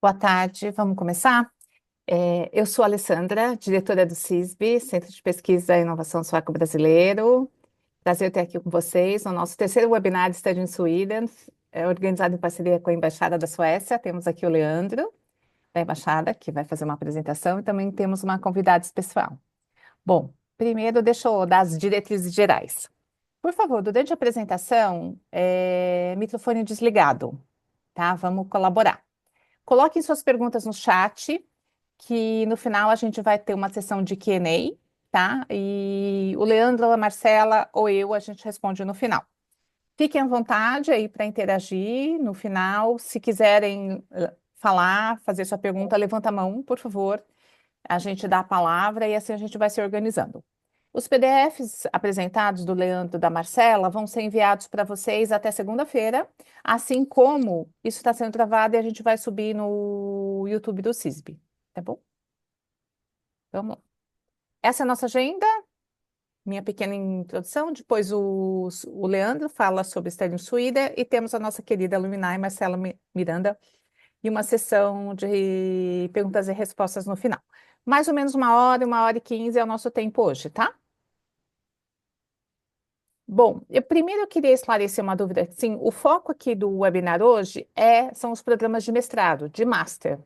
Boa tarde, vamos começar? Eu sou a Alessandra, diretora do CISB, Centro de Pesquisa e Inovação Sueco Brasileiro. Prazer ter aqui com vocês no nosso terceiro webinar Study in Sweden, organizado em parceria com a Embaixada da Suécia. Temos aqui o Leandro, da Embaixada, que vai fazer uma apresentação, e também temos uma convidada especial. Bom, primeiro deixa eu dar as diretrizes gerais. Por favor, durante a apresentação, microfone desligado, tá? Vamos colaborar. Coloquem suas perguntas no chat, que no final a gente vai ter uma sessão de Q&A, tá? E o Leandro, a Marcela ou eu, a gente responde no final. Fiquem à vontade aí para interagir no final. Se quiserem falar, fazer sua pergunta, levanta a mão, por favor. A gente dá a palavra e assim a gente vai se organizando. Os PDFs apresentados do Leandro e da Marcela vão ser enviados para vocês até segunda-feira, assim como isso está sendo gravado e a gente vai subir no YouTube do CISB, tá bom? Vamos lá. Essa é a nossa agenda, minha pequena introdução. Depois o Leandro fala sobre Sterling Suída e temos a nossa querida Luminai, Marcela Miranda, e uma sessão de perguntas e respostas no final. Mais ou menos 1 hora e 15 é o nosso tempo hoje, tá? Bom, primeiro eu queria esclarecer uma dúvida. Sim, o foco aqui do webinar hoje são os programas de mestrado, de master.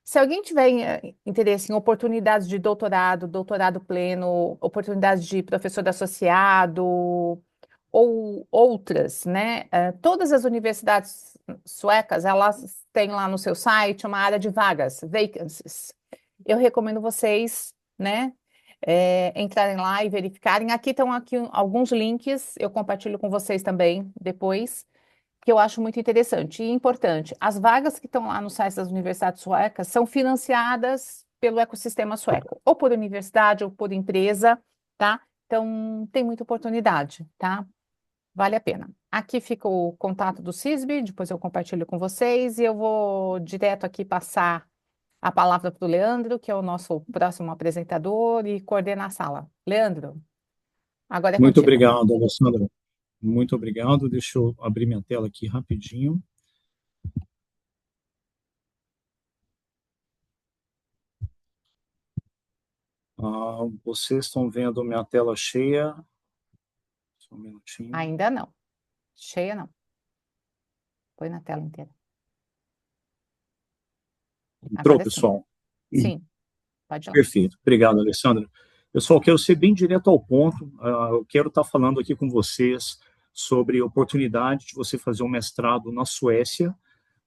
Se alguém tiver interesse em oportunidades de doutorado, doutorado pleno, oportunidades de professor associado ou outras, né? Todas as universidades suecas, elas têm lá no seu site uma área de vagas, vacancies. Eu recomendo vocês, né, entrarem lá e verificarem. Aqui estão alguns links, eu compartilho com vocês também depois, que eu acho muito interessante e importante. As vagas que estão lá no site das universidades suecas são financiadas pelo ecossistema sueco, ou por universidade ou por empresa, tá? Então, tem muita oportunidade, tá? Vale a pena. Aqui fica o contato do CISB, depois eu compartilho com vocês e eu vou direto aqui passar a palavra para o Leandro, que é o nosso próximo apresentador e coordena a sala. Leandro, agora é Muito contigo. obrigado, Alessandra. Muito obrigado. Deixa eu abrir minha tela aqui rapidinho. Vocês estão vendo minha tela cheia? Só um minutinho. Ainda não. Cheia não. Põe na tela inteira. Entrou, Agora sim. pessoal? Sim, pode ir lá. Perfeito. Obrigado, Alessandra. Pessoal, quero ser bem direto ao ponto. Eu quero estar falando aqui com vocês sobre a oportunidade de você fazer um mestrado na Suécia,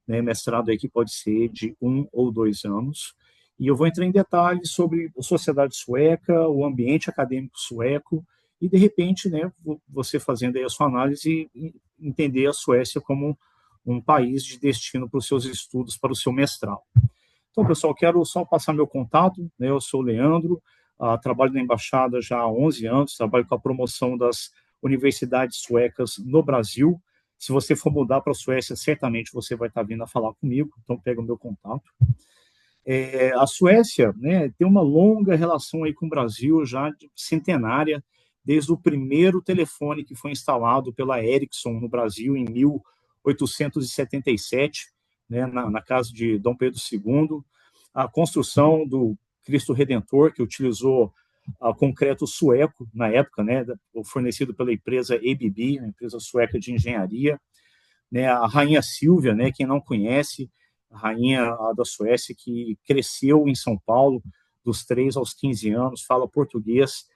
né? Mestrado aí que pode ser de 1 ou 2 anos. E eu vou entrar em detalhes sobre a sociedade sueca, o ambiente acadêmico sueco, e de repente, né, você fazendo aí a sua análise e entender a Suécia como um país de destino para os seus estudos, para o seu mestrado. Então, pessoal, quero só passar meu contato, né? Eu sou o Leandro, trabalho na Embaixada já há 11 anos, trabalho com a promoção das universidades suecas no Brasil. Se você for mudar para a Suécia, certamente você vai estar vindo a falar comigo, então pega o meu contato. A Suécia, né, tem uma longa relação aí com o Brasil, já centenária, desde o primeiro telefone que foi instalado pela Ericsson no Brasil em 1877, né, na casa de Dom Pedro II, a construção do Cristo Redentor, que utilizou concreto sueco na época, né, fornecido pela empresa ABB, a empresa sueca de engenharia, né, a rainha Silvia, né, quem não conhece, a rainha da Suécia que cresceu em São Paulo dos 3 aos 15 anos, fala português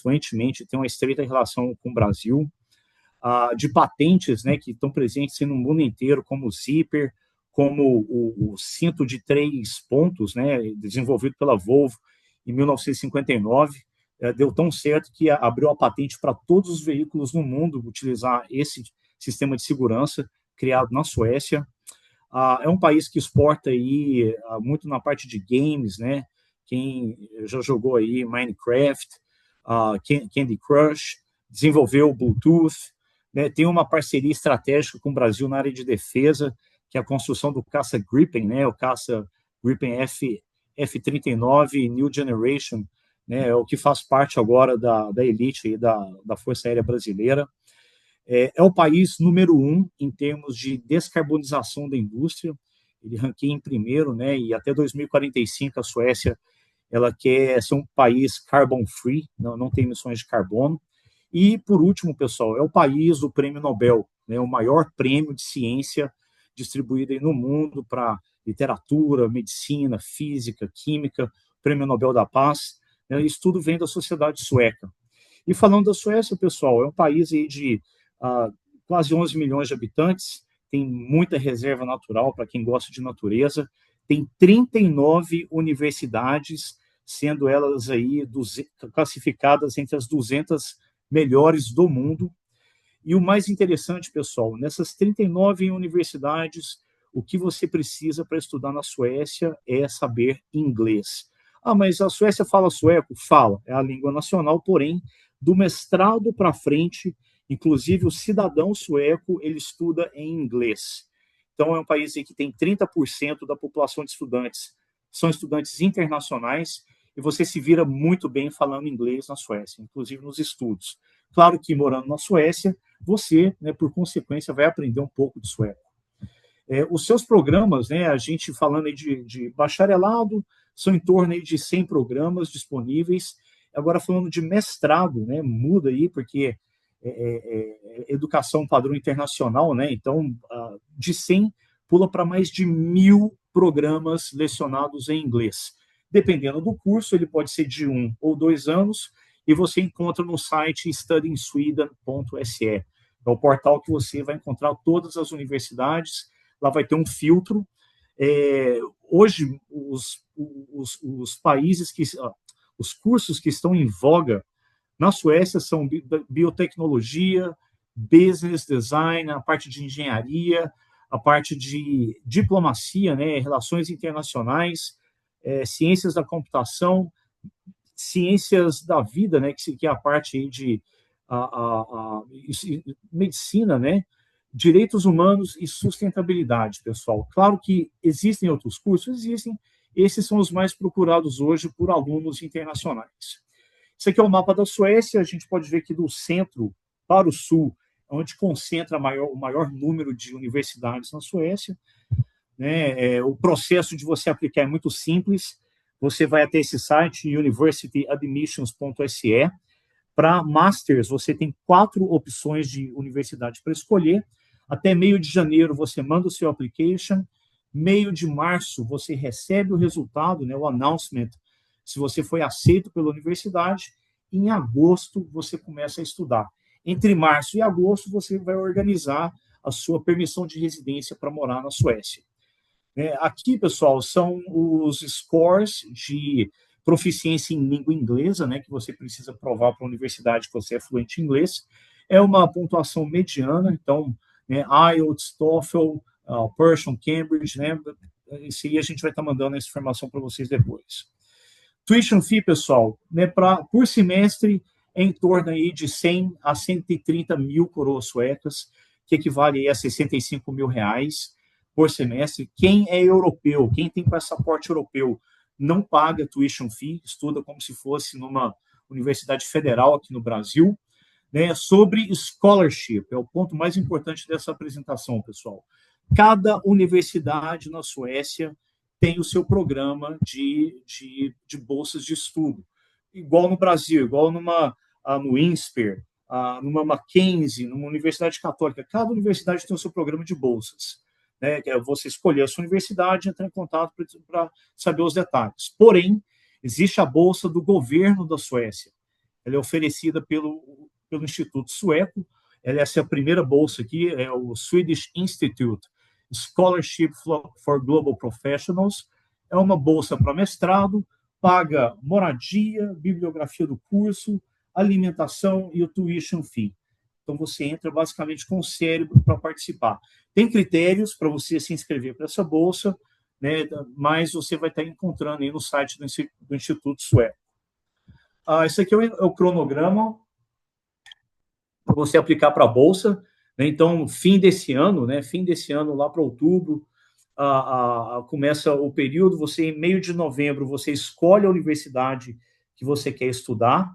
fluentemente, tem uma estreita relação com o Brasil, de patentes, né, que estão presentes no mundo inteiro, como o zíper, como o cinto de 3 pontos, né, desenvolvido pela Volvo em 1959, deu tão certo que abriu a patente para todos os veículos no mundo utilizar esse sistema de segurança criado na Suécia. É um país que exporta aí muito na parte de games, né? Quem já jogou aí Minecraft, Candy Crush, desenvolveu o Bluetooth, né? Tem uma parceria estratégica com o Brasil na área de defesa, que é a construção do caça Gripen, né? O caça Gripen F-39 New Generation, né? É o que faz parte agora da elite aí da Força Aérea Brasileira. É o país número 1 em termos de descarbonização da indústria. ele ranqueia em primeiro, né? E até 2045 a Suécia ela quer ser um país carbon free, não tem emissões de carbono. E, por último, pessoal, é o país do Prêmio Nobel, né, o maior prêmio de ciência distribuído aí no mundo para literatura, medicina, física, química, Prêmio Nobel da Paz. Né, isso tudo vem da sociedade sueca. E falando da Suécia, pessoal, é um país aí de quase 11 milhões de habitantes, tem muita reserva natural para quem gosta de natureza, tem 39 universidades, sendo elas aí classificadas entre as 200 melhores do mundo. E o mais interessante, pessoal, nessas 39 universidades, o que você precisa para estudar na Suécia é saber inglês. Ah, mas a Suécia fala sueco? Fala, é a língua nacional, porém, do mestrado para frente, inclusive o cidadão sueco, ele estuda em inglês. Então, é um país que tem 30% da população de estudantes, são estudantes internacionais, e você se vira muito bem falando inglês na Suécia, inclusive nos estudos. Claro que morando na Suécia, você, né, por consequência, vai aprender um pouco de sueco. Os seus programas, né, a gente falando aí de bacharelado, são em torno aí de 100 programas disponíveis. Agora, falando de mestrado, né, muda aí, porque educação padrão internacional, né, então, de 100, pula para mais de 1.000 programas lecionados em inglês. Dependendo do curso, ele pode ser de 1 ou 2 anos, e você encontra no site studyinsweden.se. É o portal que você vai encontrar todas as universidades, lá vai ter um filtro. Hoje, os países os cursos que estão em voga na Suécia são biotecnologia, business design, a parte de engenharia, a parte de diplomacia, né, relações internacionais, ciências da computação, ciências da vida, né, que é a parte de medicina, né, direitos humanos e sustentabilidade, pessoal. Claro que existem outros cursos, existem. Esses são os mais procurados hoje por alunos internacionais. Isso aqui é o mapa da Suécia. A gente pode ver que do centro para o sul, onde concentra o maior número de universidades na Suécia. Né? O processo de você aplicar é muito simples. Você vai até esse site, universityadmissions.se. Para Masters, você tem 4 opções de universidade para escolher. Até meio de janeiro, você manda o seu application. Meio de março, você recebe o resultado, né, o announcement, se você foi aceito pela universidade. Em agosto, você começa a estudar. Entre março e agosto, você vai organizar a sua permissão de residência para morar na Suécia. Aqui, pessoal, são os scores de proficiência em língua inglesa, né, que você precisa provar para a universidade que você é fluente em inglês. É uma pontuação mediana, então, né, IELTS, TOEFL, Pearson, Cambridge, né, isso aí a gente vai estar mandando essa informação para vocês depois. Tuition fee, pessoal, né, por semestre é em torno aí de 100 a 130 mil coroas suecas, que equivale aí a 65 mil reais por semestre. Quem é europeu, quem tem passaporte europeu, não paga tuition fee, estuda como se fosse numa universidade federal aqui no Brasil. Né? Sobre scholarship, é o ponto mais importante dessa apresentação, pessoal. Cada universidade na Suécia tem o seu programa de bolsas de estudo. Igual no Brasil, igual no INSPER, numa Mackenzie, numa universidade católica. Cada universidade tem o seu programa de bolsas. Né? Você escolher a sua universidade e entrar em contato para saber os detalhes. Porém, existe a bolsa do governo da Suécia. Ela é oferecida pelo Instituto Sueco. Ela é essa primeira bolsa aqui, é o Swedish Institute Scholarship for Global Professionals. É uma bolsa para mestrado, paga moradia, bibliografia do curso, alimentação e o tuition fee. Então, você entra basicamente com o cérebro para participar. Tem critérios para você se inscrever para essa bolsa, né, mas você vai estar encontrando aí no site do Instituto Sueco. Esse aqui é o cronograma para você aplicar para a bolsa. Né? Então, fim desse ano, lá para outubro, começa o período. Você, em meio de novembro, você escolhe a universidade que você quer estudar.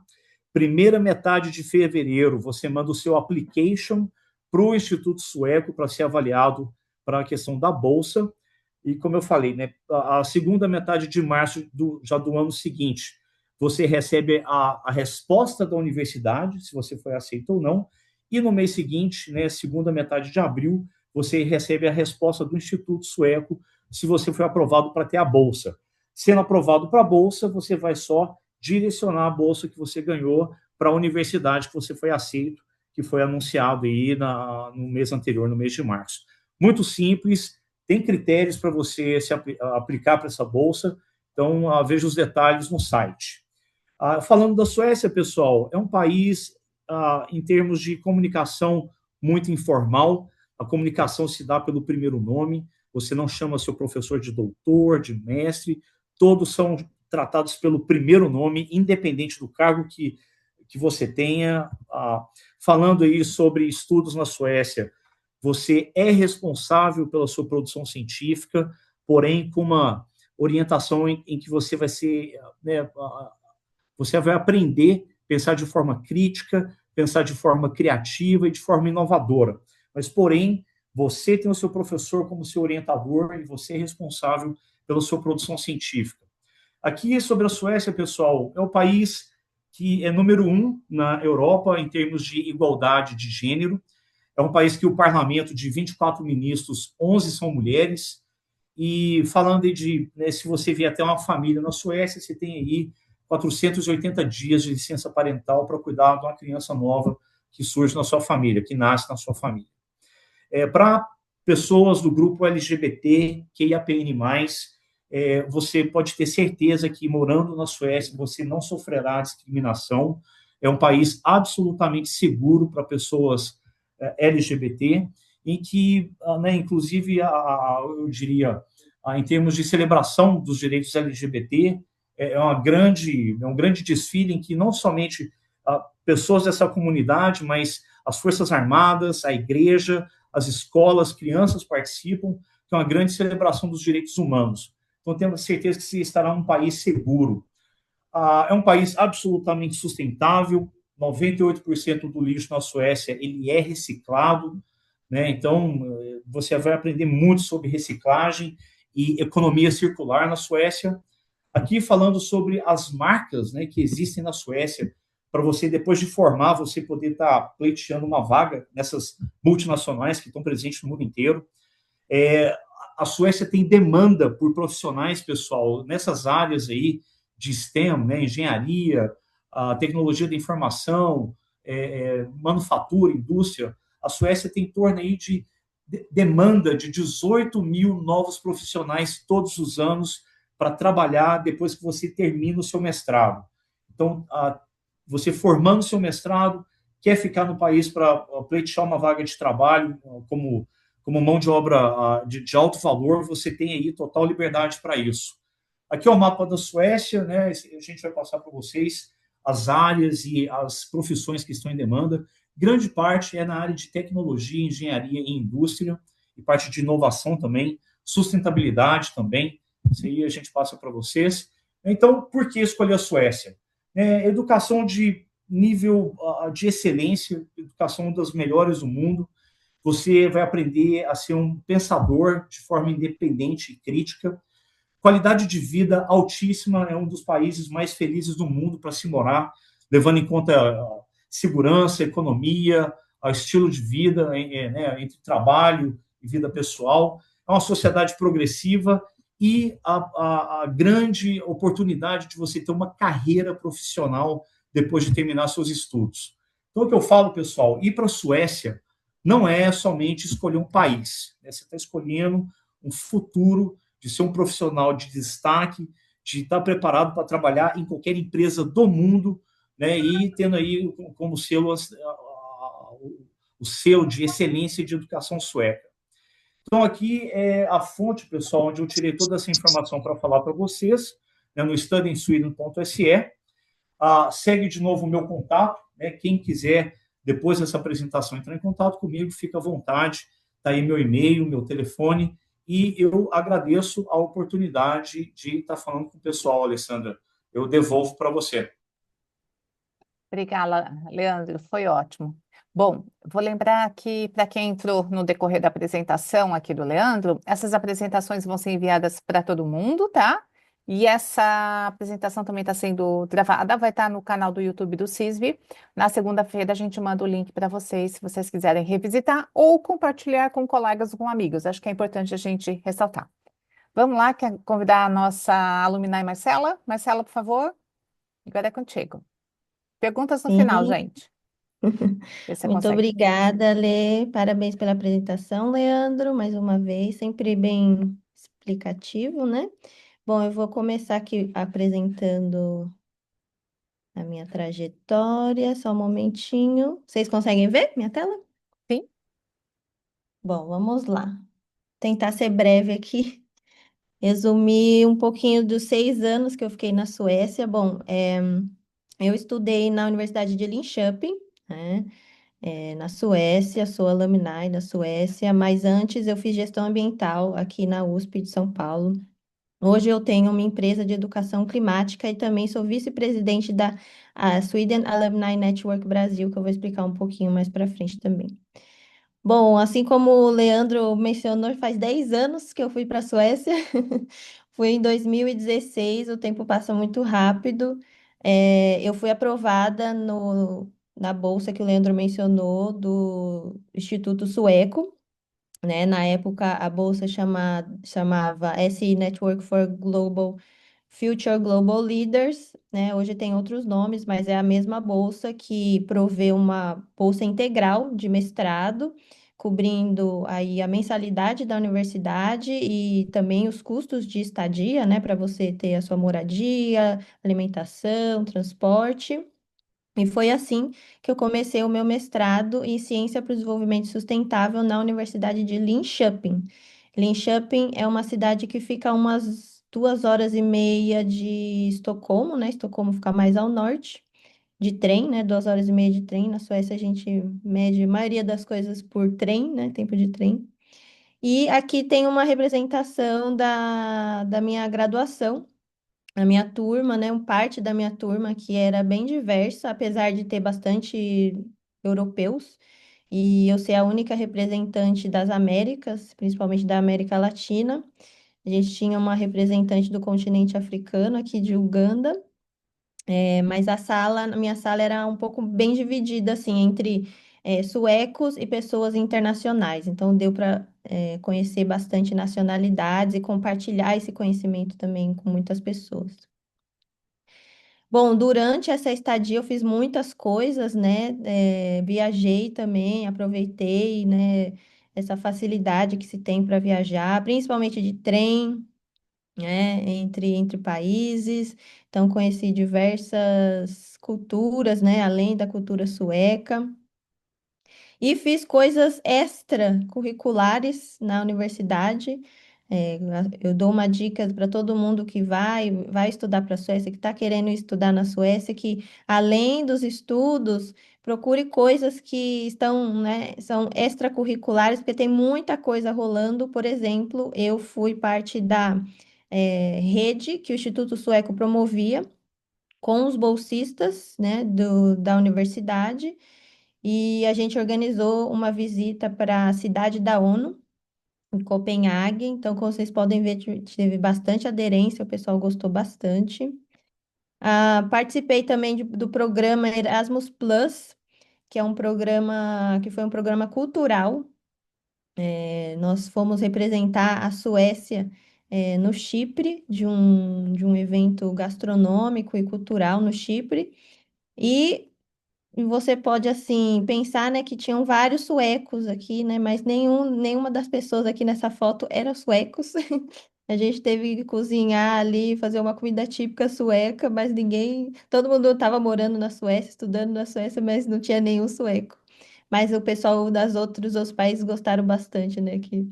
Primeira metade de fevereiro, você manda o seu application para o Instituto Sueco para ser avaliado para a questão da bolsa. E como eu falei, né, a segunda metade de março já do ano seguinte, você recebe a resposta da universidade, se você foi aceito ou não, e no mês seguinte, né, segunda metade de abril, você recebe a resposta do Instituto Sueco se você foi aprovado para ter a bolsa. Sendo aprovado para a bolsa, você vai só direcionar a bolsa que você ganhou para a universidade que você foi aceito, que foi anunciado aí no mês anterior, no mês de março. Muito simples, tem critérios para você se aplicar para essa bolsa, então veja os detalhes no site. Falando da Suécia, pessoal, é um país, em termos de comunicação, muito informal. A comunicação se dá pelo primeiro nome, você não chama seu professor de doutor, de mestre, todos são tratados pelo primeiro nome, independente do cargo que você tenha. Falando aí sobre estudos na Suécia, você é responsável pela sua produção científica, porém com uma orientação em que você vai ser, né, você vai aprender a pensar de forma crítica, pensar de forma criativa e de forma inovadora. Mas, porém, você tem o seu professor como seu orientador e você é responsável pela sua produção científica. Aqui, sobre a Suécia, pessoal, é o país que é número 1 na Europa em termos de igualdade de gênero. É um país que o parlamento, de 24 ministros, 11 são mulheres. E falando de, né, se você vier até uma família na Suécia, você tem aí 480 dias de licença parental para cuidar de uma criança nova que surge na sua família, que nasce na sua família. Para pessoas do grupo LGBT, QIAPN+, você pode ter certeza que morando na Suécia você não sofrerá discriminação. É um país absolutamente seguro para pessoas LGBT, em que, né, inclusive, eu diria, em termos de celebração dos direitos LGBT, é um grande desfile em que não somente pessoas dessa comunidade, mas as Forças Armadas, a igreja, as escolas, crianças participam, que é uma grande celebração dos direitos humanos. Então, temos certeza que se estará num país seguro. É um país absolutamente sustentável, 98% do lixo na Suécia ele é reciclado, né? Então, você vai aprender muito sobre reciclagem e economia circular na Suécia. Aqui falando sobre as marcas, né, que existem na Suécia, para você, depois de formar, você poder estar pleiteando uma vaga nessas multinacionais que estão presentes no mundo inteiro. A Suécia tem demanda por profissionais, pessoal, nessas áreas aí de STEM, né, engenharia, tecnologia da informação, manufatura, indústria. A Suécia tem em torno aí de demanda de 18 mil novos profissionais todos os anos para trabalhar depois que você termina o seu mestrado. Então, você formando o seu mestrado, quer ficar no país para pleitear uma vaga de trabalho como mão de obra de alto valor, você tem aí total liberdade para isso. Aqui é o mapa da Suécia, né? A gente vai passar para vocês as áreas e as profissões que estão em demanda. Grande parte é na área de tecnologia, engenharia e indústria, e parte de inovação também, sustentabilidade também. Isso aí a gente passa para vocês. Então, por que escolher a Suécia? Educação de nível de excelência, educação das melhores do mundo. Você vai aprender a ser um pensador de forma independente e crítica. Qualidade de vida altíssima, é um dos países mais felizes do mundo para se morar, levando em conta segurança, economia, estilo de vida, né, entre trabalho e vida pessoal. É uma sociedade progressiva e a grande oportunidade de você ter uma carreira profissional depois de terminar seus estudos. Então, o que eu falo, pessoal, ir para a Suécia não é somente escolher um país, né? Você está escolhendo um futuro de ser um profissional de destaque, de estar preparado para trabalhar em qualquer empresa do mundo, né? E tendo aí como selo o selo de excelência de educação sueca. Então, aqui é a fonte, pessoal, onde eu tirei toda essa informação para falar para vocês, né, no studyinsweden.se. Segue de novo o meu contato, né? Quem quiser, depois dessa apresentação, entrar em contato comigo, fica à vontade. Está aí meu e-mail, meu telefone, e eu agradeço a oportunidade de estar falando com o pessoal, Alessandra. Eu devolvo para você. Obrigada, Leandro, foi ótimo. Bom, vou lembrar que para quem entrou no decorrer da apresentação aqui do Leandro, essas apresentações vão ser enviadas para todo mundo, tá? E essa apresentação também está sendo gravada, vai estar no canal do YouTube do CISB. Na segunda-feira a gente manda o link para vocês, se vocês quiserem revisitar ou compartilhar com colegas ou com amigos. Acho que é importante a gente ressaltar. Vamos lá, quer convidar a nossa alumni Marcela? Marcela, por favor, agora é contigo. Perguntas no final, Sim, gente. Vê se você muito consegue. obrigada, Lê. Parabéns pela apresentação, Leandro, mais uma vez, sempre bem explicativo, né? Bom, eu vou começar aqui apresentando a minha trajetória, só um momentinho. Vocês conseguem ver minha tela? Sim, Bom, vamos lá. Tentar ser breve aqui. Resumir um pouquinho dos 6 anos que eu fiquei na Suécia. Bom, eu estudei na Universidade de Linköping, né? Na Suécia, sou alumni da Suécia, mas antes eu fiz gestão ambiental aqui na USP de São Paulo. Hoje eu tenho uma empresa de educação climática e também sou vice-presidente da Sweden Alumni Network Brasil, que eu vou explicar um pouquinho mais para frente também. Bom, assim como o Leandro mencionou, faz 10 anos que eu fui para a Suécia. Fui em 2016, o tempo passa muito rápido. Eu fui aprovada na bolsa que o Leandro mencionou, do Instituto Sueco, né? Na época, a bolsa chamava SE Network for Global Future Global Leaders, né? Hoje tem outros nomes, mas é a mesma bolsa que provê uma bolsa integral de mestrado, cobrindo aí a mensalidade da universidade e também os custos de estadia, né? Para você ter a sua moradia, alimentação, transporte. E foi assim que eu comecei o meu mestrado em Ciência para o Desenvolvimento Sustentável na Universidade de Linköping. Linköping é uma cidade que fica a umas 2 horas e meia de Estocolmo, né? Estocolmo fica mais ao norte, de trem, né? 2 horas e meia de trem. Na Suécia a gente mede a maioria das coisas por trem, né? Tempo de trem. E aqui tem uma representação da minha graduação, a minha turma, né, parte da minha turma que era bem diversa, apesar de ter bastante europeus, e eu ser a única representante das Américas, principalmente da América Latina. A gente tinha uma representante do continente africano aqui de Uganda, mas a minha sala era um pouco bem dividida, assim, entre suecos e pessoas internacionais. Então, deu para conhecer bastante nacionalidades e compartilhar esse conhecimento também com muitas pessoas. Bom, durante essa estadia eu fiz muitas coisas, né? Viajei também, aproveitei, né? Essa facilidade que se tem para viajar, principalmente de trem, né? Entre países. Então, conheci diversas culturas, né? Além da cultura sueca. E fiz coisas extracurriculares na universidade. Eu dou uma dica para todo mundo que vai estudar para a Suécia, que está querendo estudar na Suécia, que além dos estudos, procure coisas que estão, né, são extracurriculares, porque tem muita coisa rolando. Por exemplo, eu fui parte da rede que o Instituto Sueco promovia com os bolsistas, né, da universidade. E a gente organizou uma visita para a cidade da ONU, em Copenhague. Então, como vocês podem ver, teve bastante aderência, o pessoal gostou bastante. Participei também do programa Erasmus Plus, que é um programa que foi um programa cultural. Nós fomos representar a Suécia, no Chipre, de um evento gastronômico e cultural no Chipre. E você pode, assim, pensar, né, que tinham vários suecos aqui, né, mas nenhuma das pessoas aqui nessa foto era suecos. A gente teve que cozinhar ali, fazer uma comida típica sueca, mas todo mundo estava morando na Suécia, estudando na Suécia, mas não tinha nenhum sueco. Mas o pessoal dos outros países gostaram bastante, né, que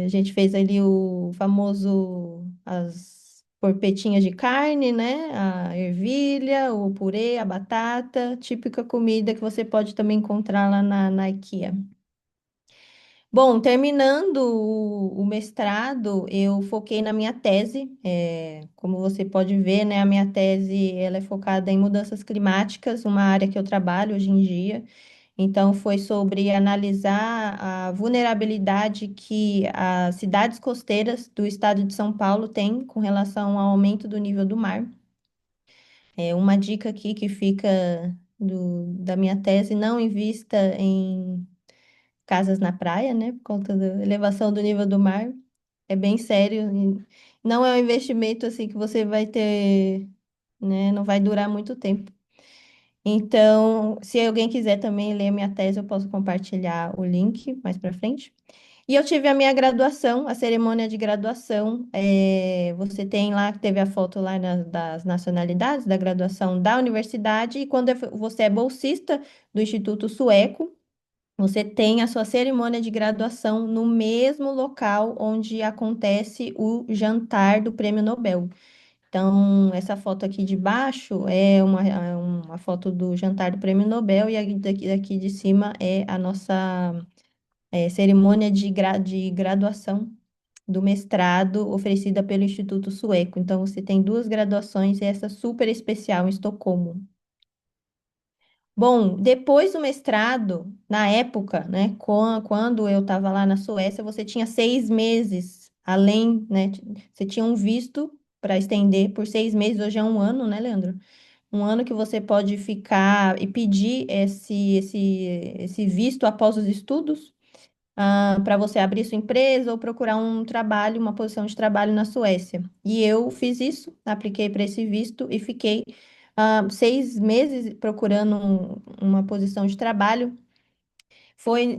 a gente fez ali o famoso, as porpetinhas de carne, né? A ervilha, o purê, a batata, típica comida que você pode também encontrar lá na IKEA. Bom, terminando o mestrado, eu foquei na minha tese. Como você pode ver, né, a minha tese ela é focada em mudanças climáticas, uma área que eu trabalho hoje em dia. Então, foi sobre analisar a vulnerabilidade que as cidades costeiras do estado de São Paulo têm com relação ao aumento do nível do mar. Uma dica aqui que fica da minha tese: não invista em casas na praia, né? Por conta da elevação do nível do mar. É bem sério. E não é um investimento assim que você vai ter, né? Não vai durar muito tempo. Então, se alguém quiser também ler a minha tese, eu posso compartilhar o link mais para frente. E eu tive a minha graduação, a cerimônia de graduação. Você tem lá, teve a foto lá das nacionalidades da graduação da universidade, e quando você é bolsista do Instituto Sueco, você tem a sua cerimônia de graduação no mesmo local onde acontece o jantar do Prêmio Nobel. Então, essa foto aqui de baixo é uma foto do jantar do Prêmio Nobel, e daqui de cima é a nossa cerimônia de graduação do mestrado oferecida pelo Instituto Sueco. Então, você tem duas graduações, e essa super especial em Estocolmo. Bom, depois do mestrado, na época, né, quando eu estava lá na Suécia, você tinha 6 meses, além, né, você tinha um visto para estender por 6 meses. Hoje é um ano, né, Leandro? Um ano que você pode ficar e pedir esse visto após os estudos, para você abrir sua empresa ou procurar um trabalho, uma posição de trabalho na Suécia. E eu fiz isso, apliquei para esse visto e fiquei 6 meses procurando uma posição de trabalho.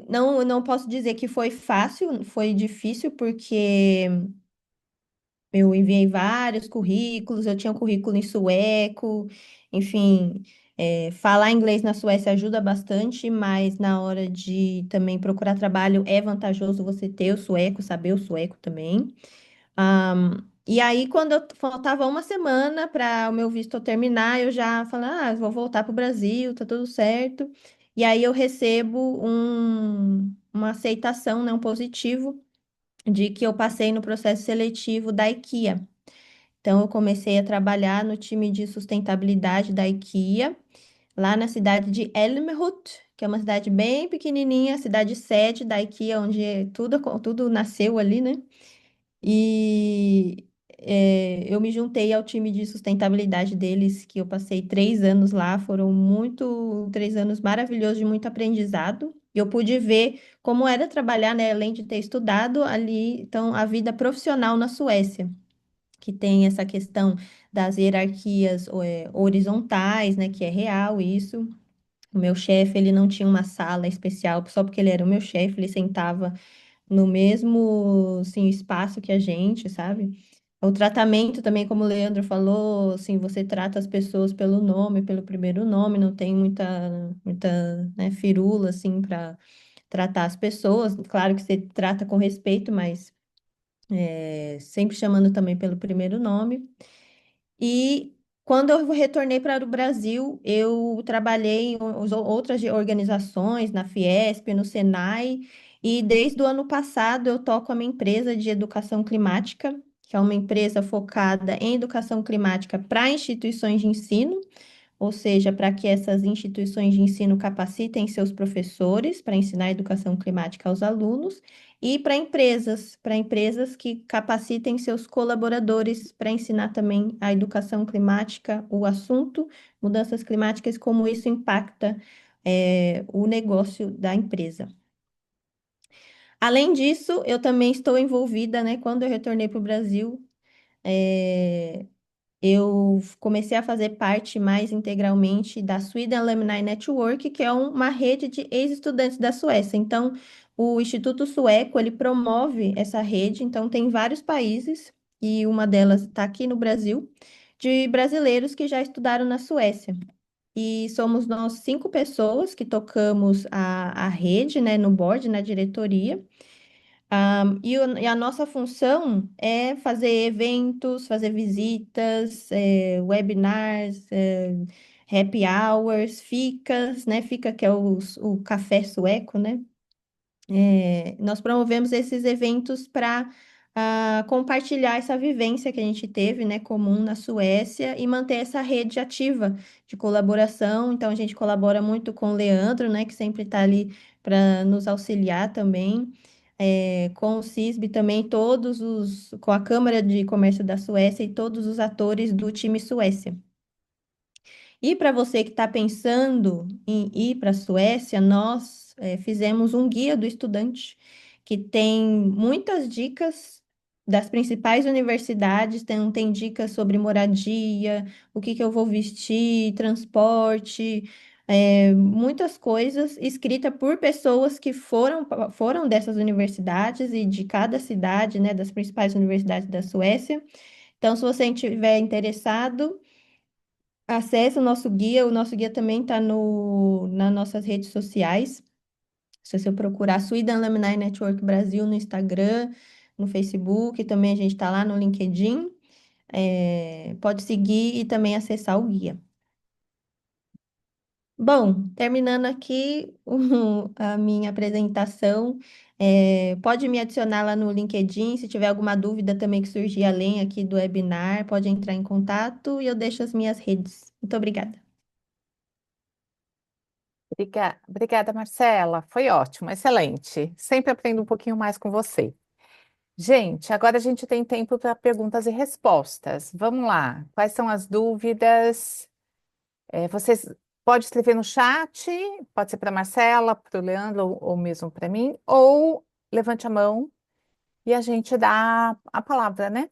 Não posso dizer que foi fácil, foi difícil, porque eu enviei vários currículos, eu tinha um currículo em sueco, enfim, falar inglês na Suécia ajuda bastante, mas na hora de também procurar trabalho é vantajoso você ter o sueco, saber o sueco também. E aí, quando faltava uma semana para o meu visto terminar, eu já falei, vou voltar para o Brasil, tá tudo certo. E aí eu recebo uma aceitação, né, um positivo, de que eu passei no processo seletivo da IKEA. Então, eu comecei a trabalhar no time de sustentabilidade da IKEA, lá na cidade de Älmhult, que é uma cidade bem pequenininha, a cidade sede da IKEA, onde tudo nasceu ali, né? E eu me juntei ao time de sustentabilidade deles, que eu passei 3 anos lá. Foram 3 anos maravilhosos de muito aprendizado. E eu pude ver como era trabalhar, né, além de ter estudado ali, então, a vida profissional na Suécia, que tem essa questão das hierarquias horizontais, né, que é real isso. O meu chefe, ele não tinha uma sala especial só porque ele era o meu chefe, ele sentava no mesmo, assim, espaço que a gente, sabe? O tratamento também, como o Leandro falou, assim, você trata as pessoas pelo nome, pelo primeiro nome, não tem muita, né, firula, assim, para tratar as pessoas. Claro que você trata com respeito, mas sempre chamando também pelo primeiro nome. E quando eu retornei para o Brasil, eu trabalhei em outras organizações, na Fiesp, no Senai, e desde o ano passado eu toco a minha empresa de educação climática, que é uma empresa focada em educação climática para instituições de ensino, ou seja, para que essas instituições de ensino capacitem seus professores para ensinar a educação climática aos alunos, e para empresas que capacitem seus colaboradores para ensinar também a educação climática, o assunto, mudanças climáticas, como isso impacta, o negócio da empresa. Além disso, eu também estou envolvida, né, quando eu retornei para o Brasil, é, eu comecei a fazer parte mais integralmente da Sweden Alumni Network, que é uma rede de ex-estudantes da Suécia. Então, o Instituto Sueco, ele promove essa rede, então tem vários países, e uma delas está aqui no Brasil, de brasileiros que já estudaram na Suécia. E somos nós 5 pessoas que tocamos a rede, né, no board, na diretoria. E a nossa função é fazer eventos, fazer visitas, webinars, happy hours, ficas, né? Fica que é o café sueco, né? Nós promovemos esses eventos para compartilhar essa vivência que a gente teve, né, comum na Suécia e manter essa rede ativa de colaboração. Então, a gente colabora muito com o Leandro, né, que sempre está ali para nos auxiliar também. Com o CISB também, com a Câmara de Comércio da Suécia e todos os atores do time Suécia. E para você que está pensando em ir para a Suécia, nós fizemos um guia do estudante que tem muitas dicas das principais universidades, tem dicas sobre moradia, o que eu vou vestir, transporte, muitas coisas escrita por pessoas que foram dessas universidades e de cada cidade, né, das principais universidades da Suécia. Então, se você estiver interessado, acesse o nosso guia também está nas nossas redes sociais. Se você procurar Sweden Alumni Network Brasil no Instagram, no Facebook, também a gente está lá no LinkedIn. Pode seguir e também acessar o guia. Bom, terminando aqui a minha apresentação, pode me adicionar lá no LinkedIn. Se tiver alguma dúvida também que surgir além aqui do webinar, pode entrar em contato e eu deixo as minhas redes. Muito obrigada. Obrigada, Marcela. Foi ótimo, excelente. Sempre aprendo um pouquinho mais com você. Gente, agora a gente tem tempo para perguntas e respostas. Vamos lá. Quais são as dúvidas? Vocês podem escrever no chat, pode ser para a Marcela, para o Leandro ou mesmo para mim, ou levante a mão e a gente dá a palavra, né?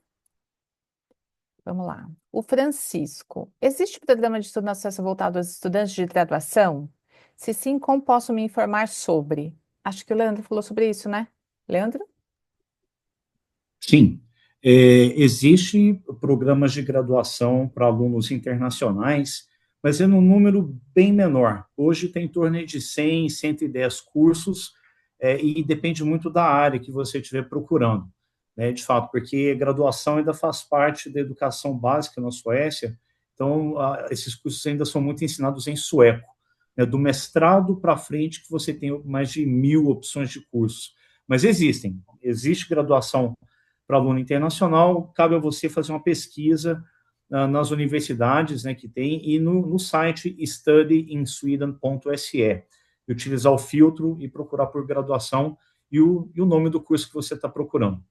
Vamos lá. O Francisco. Existe programa de estudo na Suécia voltado aos estudantes de graduação? Se sim, como posso me informar sobre? Acho que o Leandro falou sobre isso, né? Leandro? Sim, existe programas de graduação para alunos internacionais, mas é num número bem menor. Hoje tem em torno de 100, 110 cursos, e depende muito da área que você estiver procurando, né, de fato, porque graduação ainda faz parte da educação básica na Suécia, então esses cursos ainda são muito ensinados em sueco, né, do mestrado para frente que você tem mais de 1.000 opções de cursos, mas existe graduação para aluno internacional, cabe a você fazer uma pesquisa nas universidades, né, que tem, e no site studyinSweden.se, e utilizar o filtro e procurar por graduação e o nome do curso que você está procurando.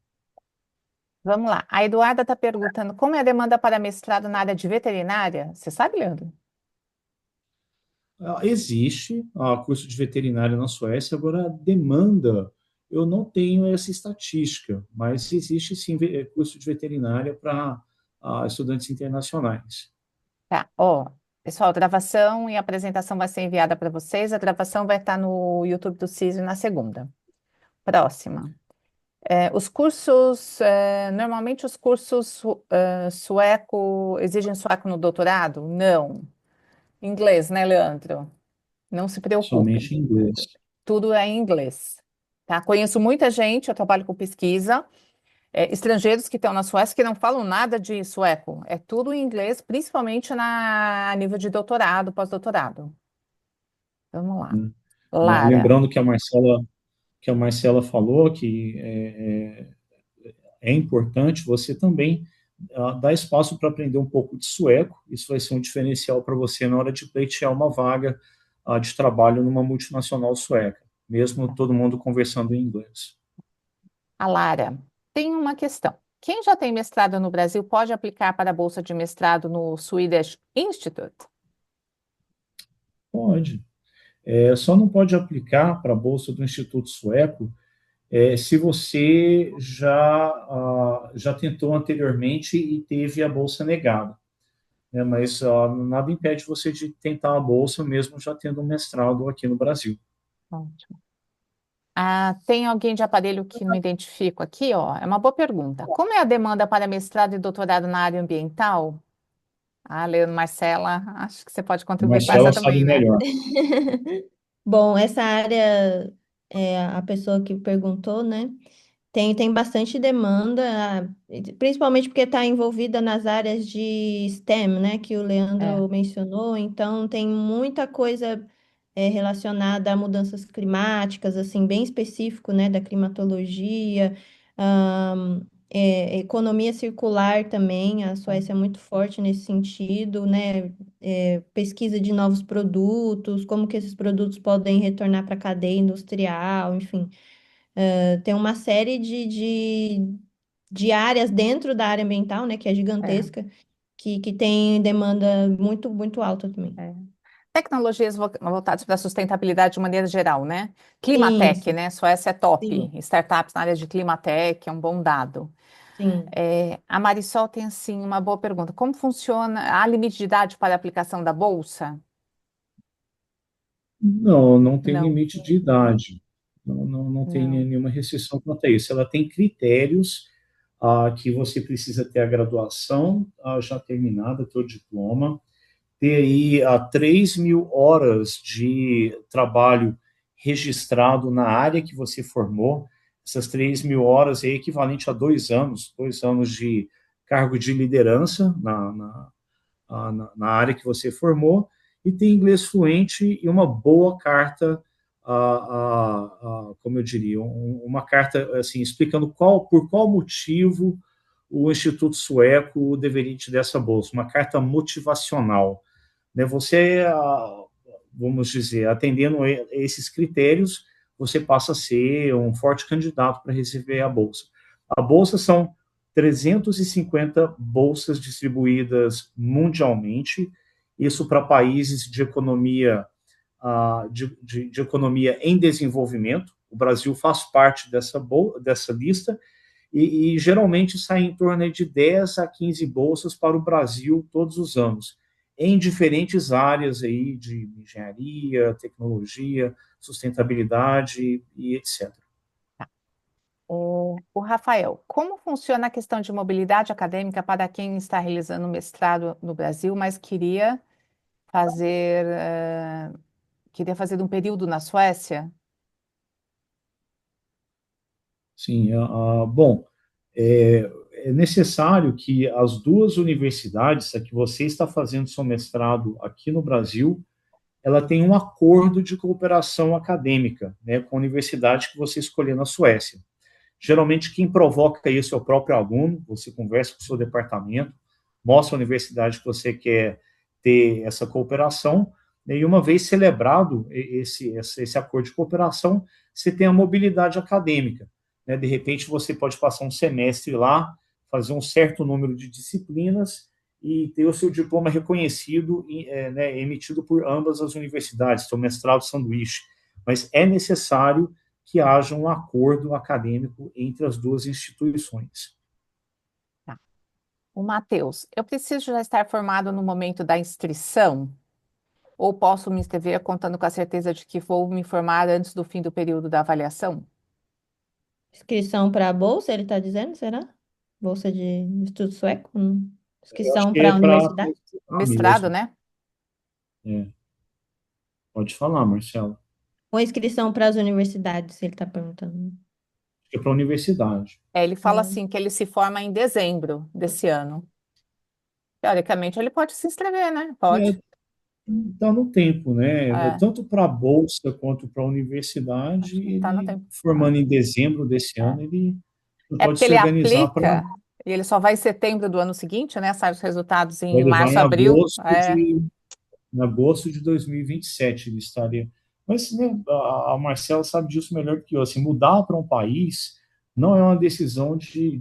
Vamos lá. A Eduarda está perguntando como é a demanda para mestrado na área de veterinária? Você sabe, Leandro? Existe curso de veterinária na Suécia, agora a demanda, eu não tenho essa estatística, mas existe sim curso de veterinária para estudantes internacionais. Tá, ó. Pessoal, a gravação e a apresentação vai ser enviada para vocês. A gravação vai estar no YouTube do CISO na segunda. Próxima. Os cursos, normalmente os cursos sueco, exigem sueco no doutorado? Não. Inglês, né, Leandro? Não se preocupem. Somente em inglês. Tudo é em inglês. Tá? Conheço muita gente, eu trabalho com pesquisa, estrangeiros que estão na Suécia que não falam nada de sueco. É tudo em inglês, principalmente a nível de doutorado, pós-doutorado. Vamos lá. Lara. Lembrando que a Marcela falou que é importante você também dar espaço para aprender um pouco de sueco. Isso vai ser um diferencial para você na hora de pleitear uma vaga de trabalho numa multinacional sueca, mesmo todo mundo conversando em inglês. A Lara, tem uma questão. Quem já tem mestrado no Brasil pode aplicar para a bolsa de mestrado no Swedish Institute? Pode. Só não pode aplicar para a bolsa do Instituto Sueco se você já tentou anteriormente e teve a bolsa negada, né? Mas nada impede você de tentar a bolsa mesmo já tendo um mestrado aqui no Brasil. Ótimo. Tem alguém de aparelho que não identifico aqui, ó. É uma boa pergunta. Como é a demanda para mestrado e doutorado na área ambiental? Leandro, Marcela, acho que você pode A contribuir com essa Marcela sabe também, né? melhor. Bom, essa área, a pessoa que perguntou, né? Tem bastante demanda, principalmente porque está envolvida nas áreas de STEM, né? Que o É. Leandro mencionou. Então, tem muita coisa relacionada a mudanças climáticas, assim, bem específico, né, da climatologia, economia circular também, a Suécia é muito forte nesse sentido, né, pesquisa de novos produtos, como que esses produtos podem retornar para a cadeia industrial, enfim. Tem uma série de áreas dentro da área ambiental, né, que é É, gigantesca, que tem demanda muito, muito alta também. é. Tecnologias voltadas para a sustentabilidade de maneira geral, né? Sim, Climatech, né? Suécia é top. sim, Startups na área de Climatech é um bom dado. sim. A Marisol tem, assim, uma boa pergunta. Como funciona? Há limite de idade para a aplicação da bolsa? Não, não tem Não, limite de idade. Não tem não. nenhuma restrição quanto a isso. Ela tem critérios que você precisa ter a graduação já terminada, ter o diploma, ter aí 3.000 horas de trabalho registrado na área que você formou. Essas 3.000 horas é equivalente a 2 anos de cargo de liderança na área que você formou, e ter inglês fluente e uma boa carta, como eu diria, uma carta assim explicando por qual motivo o Instituto Sueco deveria te dar essa bolsa, uma carta motivacional, né? Você, vamos dizer, atendendo a esses critérios, você passa a ser um forte candidato para receber a bolsa. A bolsa são 350 bolsas distribuídas mundialmente, isso para países de economia, de economia em desenvolvimento. O Brasil faz parte dessa lista, e geralmente sai em torno de 10 a 15 bolsas para o Brasil todos os anos, em diferentes áreas aí de engenharia, tecnologia, sustentabilidade e etc. O Rafael, como funciona a questão de mobilidade acadêmica para quem está realizando mestrado no Brasil, mas fazer, queria fazer um período na Suécia? Sim, bom, é necessário que as duas universidades, a que você está fazendo seu mestrado aqui no Brasil, ela tem um acordo de cooperação acadêmica, né, com a universidade que você escolher na Suécia. Geralmente, quem provoca isso é o próprio aluno, você conversa com o seu departamento, mostra à universidade que você quer ter essa cooperação, né, e uma vez celebrado esse acordo de cooperação, você tem a mobilidade acadêmica, né? De repente, você pode passar um semestre lá, fazer um certo número de disciplinas e ter o seu diploma reconhecido, né, emitido por ambas as universidades, seu mestrado sanduíche. Mas é necessário que haja um acordo acadêmico entre as duas instituições. Tá. O Matheus, eu preciso já estar formado no momento da inscrição? Ou posso me inscrever contando com a certeza de que vou me formar antes do fim do período da avaliação? Inscrição para a bolsa, ele está dizendo, será? Bolsa de estudo sueco? Eu acho Inscrição que para é a para universidade? Mestrado, mesmo. né? É, pode falar, Marcelo. Ou inscrição para as universidades, ele está perguntando. É para a universidade. Ele fala É. assim que ele se forma em dezembro desse ano. Teoricamente, ele pode se inscrever, né? Pode. Está no tempo, né? É, Tanto para a bolsa quanto para a universidade, acho que está no ele, tempo. formando em dezembro desse É. ano, ele É pode porque se ele organizar para aplica e ele só vai em setembro do ano seguinte, né? Sai os resultados em levar março, abril. É, em agosto de 2027 ele estaria. Mas, né, a Marcela sabe disso melhor que eu. Assim, mudar para um país não é uma decisão de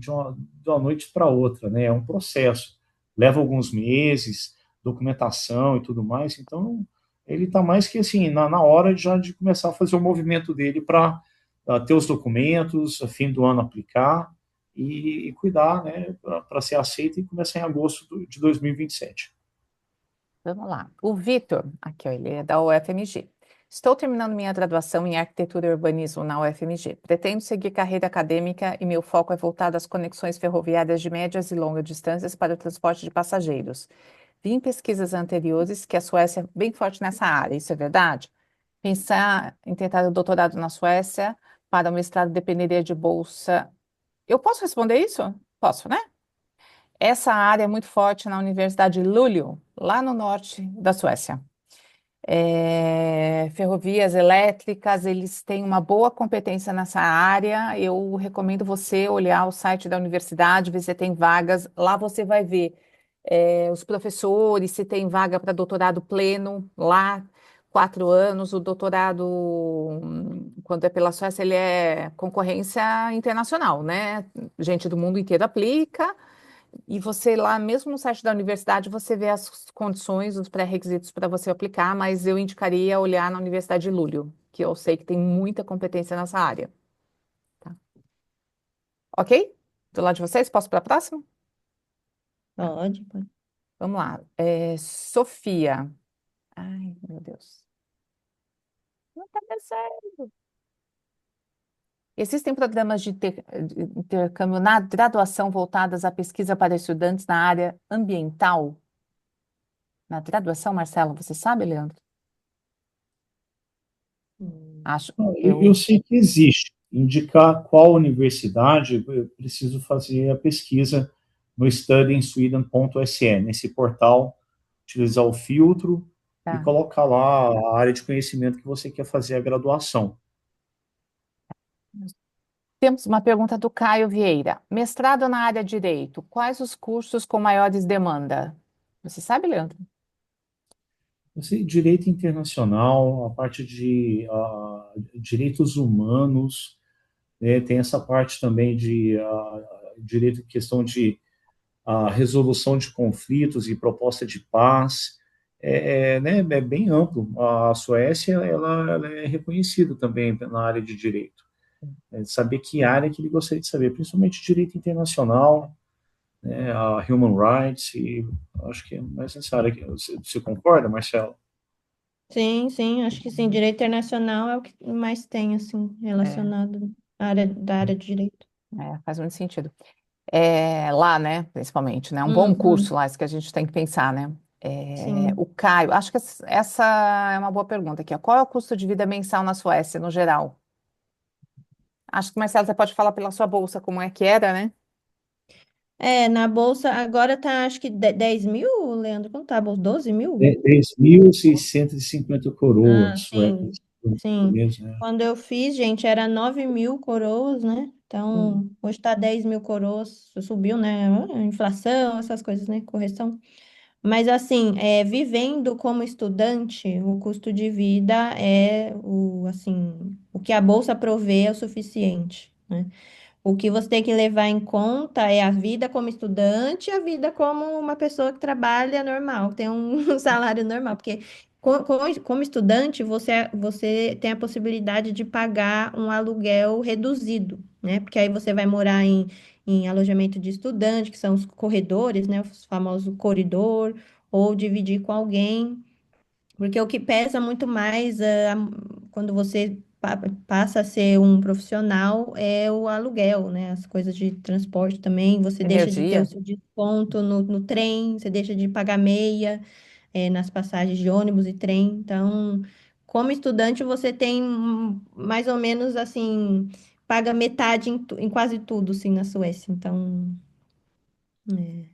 uma noite para outra, né? É um processo. Leva alguns meses, documentação e tudo mais. Então, ele está mais que assim, na hora já de começar a fazer o movimento dele para ter os documentos, a fim do ano aplicar e cuidar, né, para ser aceito e começar em agosto de 2027. vamos lá. O Vitor, aqui, ó, ele é da UFMG. Estou terminando minha graduação em arquitetura e urbanismo na UFMG. Pretendo seguir carreira acadêmica e meu foco é voltado às conexões ferroviárias de médias e longas distâncias para o transporte de passageiros. Vi em pesquisas anteriores que a Suécia é bem forte nessa área, isso é verdade? Pensar em tentar o doutorado na Suécia para o mestrado dependeria de bolsa. Eu posso responder isso? Posso, né? Essa área é muito forte na Universidade de Luleå, lá no norte da Suécia. ferrovias elétricas, eles têm uma boa competência nessa área. Eu recomendo você olhar o site da universidade, ver se tem vagas. Lá você vai ver os professores, se tem vaga para doutorado pleno, lá, 4 anos. O doutorado, quando é pela Suécia, ele é concorrência internacional, né? Gente do mundo inteiro aplica. E você lá, mesmo no site da universidade, você vê as condições, os pré-requisitos para você aplicar, mas eu indicaria olhar na Universidade de Luleå, que eu sei que tem muita competência nessa área. Tá? Ok? Do lado de vocês, posso para a próxima? Pode, pode. Vamos lá. Sofia. Ai, meu Deus. Não está descendo. Existem programas de intercâmbio na graduação voltadas à pesquisa para estudantes na área ambiental? Na graduação, Marcela, você sabe, Leandro? Hum. Acho, Eu eu sei que existe. Indicar qual universidade, eu preciso fazer a pesquisa no studyinsweden.se, nesse portal, utilizar o filtro e tá. colocar lá a área de conhecimento que você quer fazer a graduação. Temos uma pergunta do Caio Vieira. Mestrado na área de direito, quais os cursos com maiores demanda? Você sabe, Leandro? Eu sei direito internacional, a parte de direitos humanos, né, tem essa parte também de direito, questão de resolução de conflitos e proposta de paz. Né, é bem amplo. A Suécia ela é reconhecida também na área de direito. Saber que área que ele gostaria de saber, principalmente direito internacional, né, a human rights, e acho que é mais essa área. Você concorda, Marcelo? Sim, sim, acho que sim. Direito internacional é o que mais tem, assim, É, relacionado da área de direito. faz muito sentido. Lá, né, principalmente, né? Um bom curso Uhum, lá, isso que a gente tem que pensar, né? O sim. Caio, acho que essa é uma boa pergunta aqui, ó. Qual é o custo de vida mensal na Suécia, no geral? Acho que, Marcelo, você pode falar pela sua bolsa como é que era, né? Na bolsa agora tá, acho que 10 mil, Leandro, quanto tá a bolsa? 12 mil? 10.650 coroas Ah, suecas sim, por sim. mês, né? Quando eu fiz, gente, era 9 mil coroas, né? Hum. Então, hoje tá 10 mil coroas, subiu, né? Inflação, essas coisas, né? Correção. Mas, assim, vivendo como estudante, o custo de vida o que a bolsa provê é o suficiente, né? O que você tem que levar em conta é a vida como estudante e a vida como uma pessoa que trabalha normal, que tem um salário normal. Porque como estudante, você tem a possibilidade de pagar um aluguel reduzido, né? Porque aí você vai morar em alojamento de estudante, que são os corredores, né? Os famosos corredor, ou dividir com alguém. Porque o que pesa muito mais quando você passa a ser um profissional é o aluguel, né? As coisas de transporte também. Você deixa de ter o Energia? seu desconto no trem, você deixa de pagar meia, nas passagens de ônibus e trem. Então, como estudante, você tem mais ou menos assim, paga metade em quase tudo, assim, na Suécia. Então, é.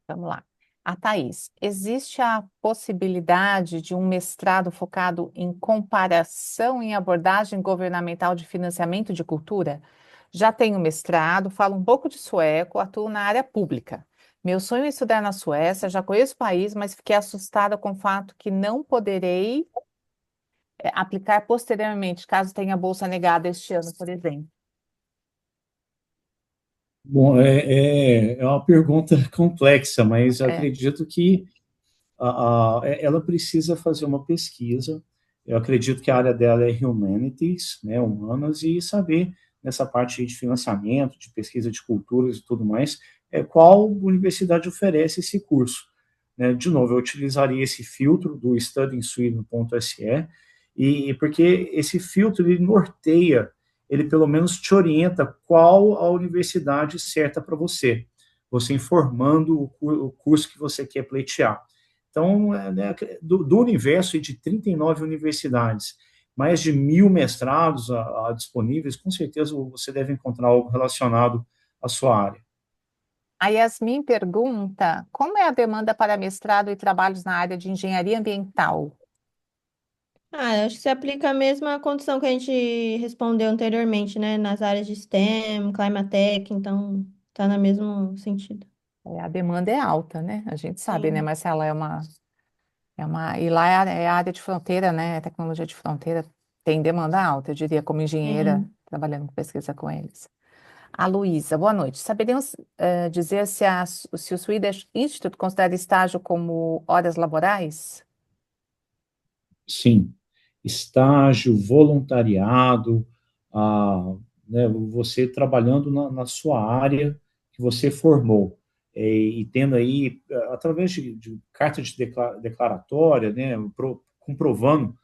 Vamos lá. A Thaís, existe a possibilidade de um mestrado focado em comparação em abordagem governamental de financiamento de cultura? Já tenho mestrado, falo um pouco de sueco, atuo na área pública. Meu sonho é estudar na Suécia, já conheço o país, mas fiquei assustada com o fato que não poderei aplicar posteriormente, caso tenha bolsa negada este ano, por exemplo. Bom, é uma pergunta complexa, mas eu É, acredito que ela precisa fazer uma pesquisa. Eu acredito que a área dela é humanities, né, humanas, e saber nessa parte aí de financiamento, de pesquisa de culturas e tudo mais, qual universidade oferece esse curso. Né? De novo, eu utilizaria esse filtro do studyinsweden.se, e porque esse filtro ele norteia, ele pelo menos te orienta qual a universidade certa para você, você informando o curso que você quer pleitear. Então, né, do universo de 39 universidades, mais de 1.000 mestrados disponíveis, com certeza você deve encontrar algo relacionado à sua área. A Yasmin pergunta: como é a demanda para mestrado e trabalhos na área de engenharia ambiental? Ah, acho que se aplica a mesma condição que a gente respondeu anteriormente, né? Nas áreas de STEM, Climatech, então tá no mesmo sentido. A demanda é alta, né? A gente sabe, né, Sim. Marcela? E lá é a área de fronteira, né? Tecnologia de fronteira tem demanda alta, eu diria, como engenheira, Sim. trabalhando com pesquisa com eles. A Luísa, boa noite. Saberíamos dizer se o Swedish Institute considera estágio como horas laborais? Sim, estágio, voluntariado, ah, né, você trabalhando na sua área que você formou, e tendo aí, através de carta de declaratória, né, comprovando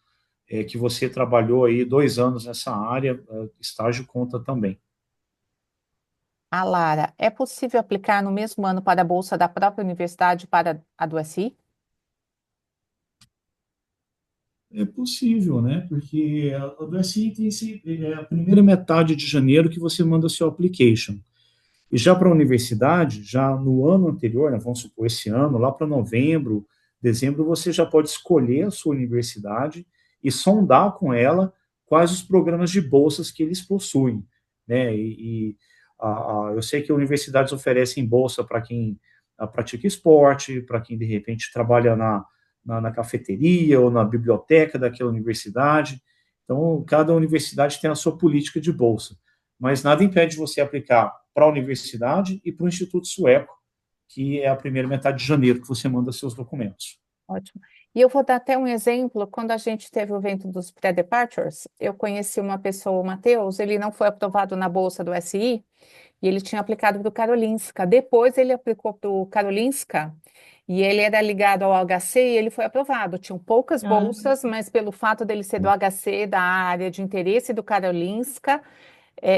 que você trabalhou aí 2 anos nessa área, estágio conta também. A Lara, é possível aplicar no mesmo ano para a bolsa da própria universidade para a do SI? É possível, né? Porque a do SI tem a primeira metade de janeiro que você manda seu application. E já para a universidade, já no ano anterior, né, vamos supor esse ano, lá para novembro, dezembro, você já pode escolher a sua universidade e sondar com ela quais os programas de bolsas que eles possuem, né? Eu sei que universidades oferecem bolsa para quem pratica esporte, para quem de repente trabalha na cafeteria ou na biblioteca daquela universidade. Então, cada universidade tem a sua política de bolsa, mas nada impede você aplicar para a universidade e para o Instituto Sueco, que é a primeira metade de janeiro que você manda seus documentos. Ótimo. E eu vou dar até um exemplo. Quando a gente teve o evento dos pré-departures, eu conheci uma pessoa, o Matheus, ele não foi aprovado na bolsa do SI e ele tinha aplicado para o Karolinska. Depois ele aplicou para o Karolinska e ele era ligado ao HC e ele foi aprovado. Tinham poucas Ah, bolsas, mas pelo fato dele ser do HC, da área de interesse do Karolinska,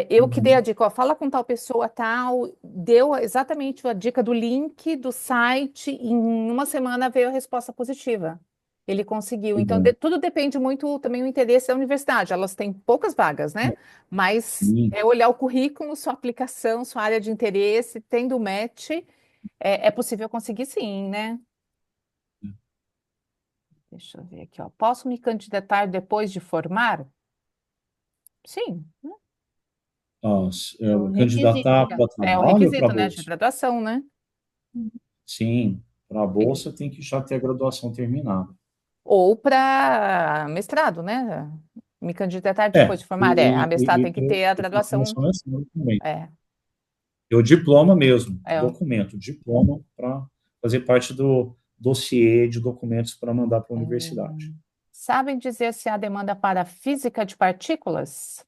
eu que dei a Uhum. dica, ó, fala com tal pessoa tal, deu exatamente a dica do link do site, e em uma semana veio a resposta positiva. Ele conseguiu. Que Então, bom. tudo depende muito também do interesse da universidade. Elas têm poucas vagas, né? Mas Sim. é olhar o currículo, sua aplicação, sua área de interesse, tendo match, é possível conseguir sim, né? Deixa eu ver aqui, ó. Posso me candidatar depois de formar? Sim, é um Candidatar requisito. para é o trabalho ou para requisito, né, de bolsa? graduação, né? Sim, para a bolsa tem que já ter a graduação terminada. Ou para mestrado, né? Me candidatar depois É, de formar. A mestrado tem que eu ter a estou graduação. começando assim também. É, E o diploma mesmo, é. documento, diploma para fazer parte do dossiê de documentos para mandar para a universidade. Sabem dizer se há demanda para física de partículas?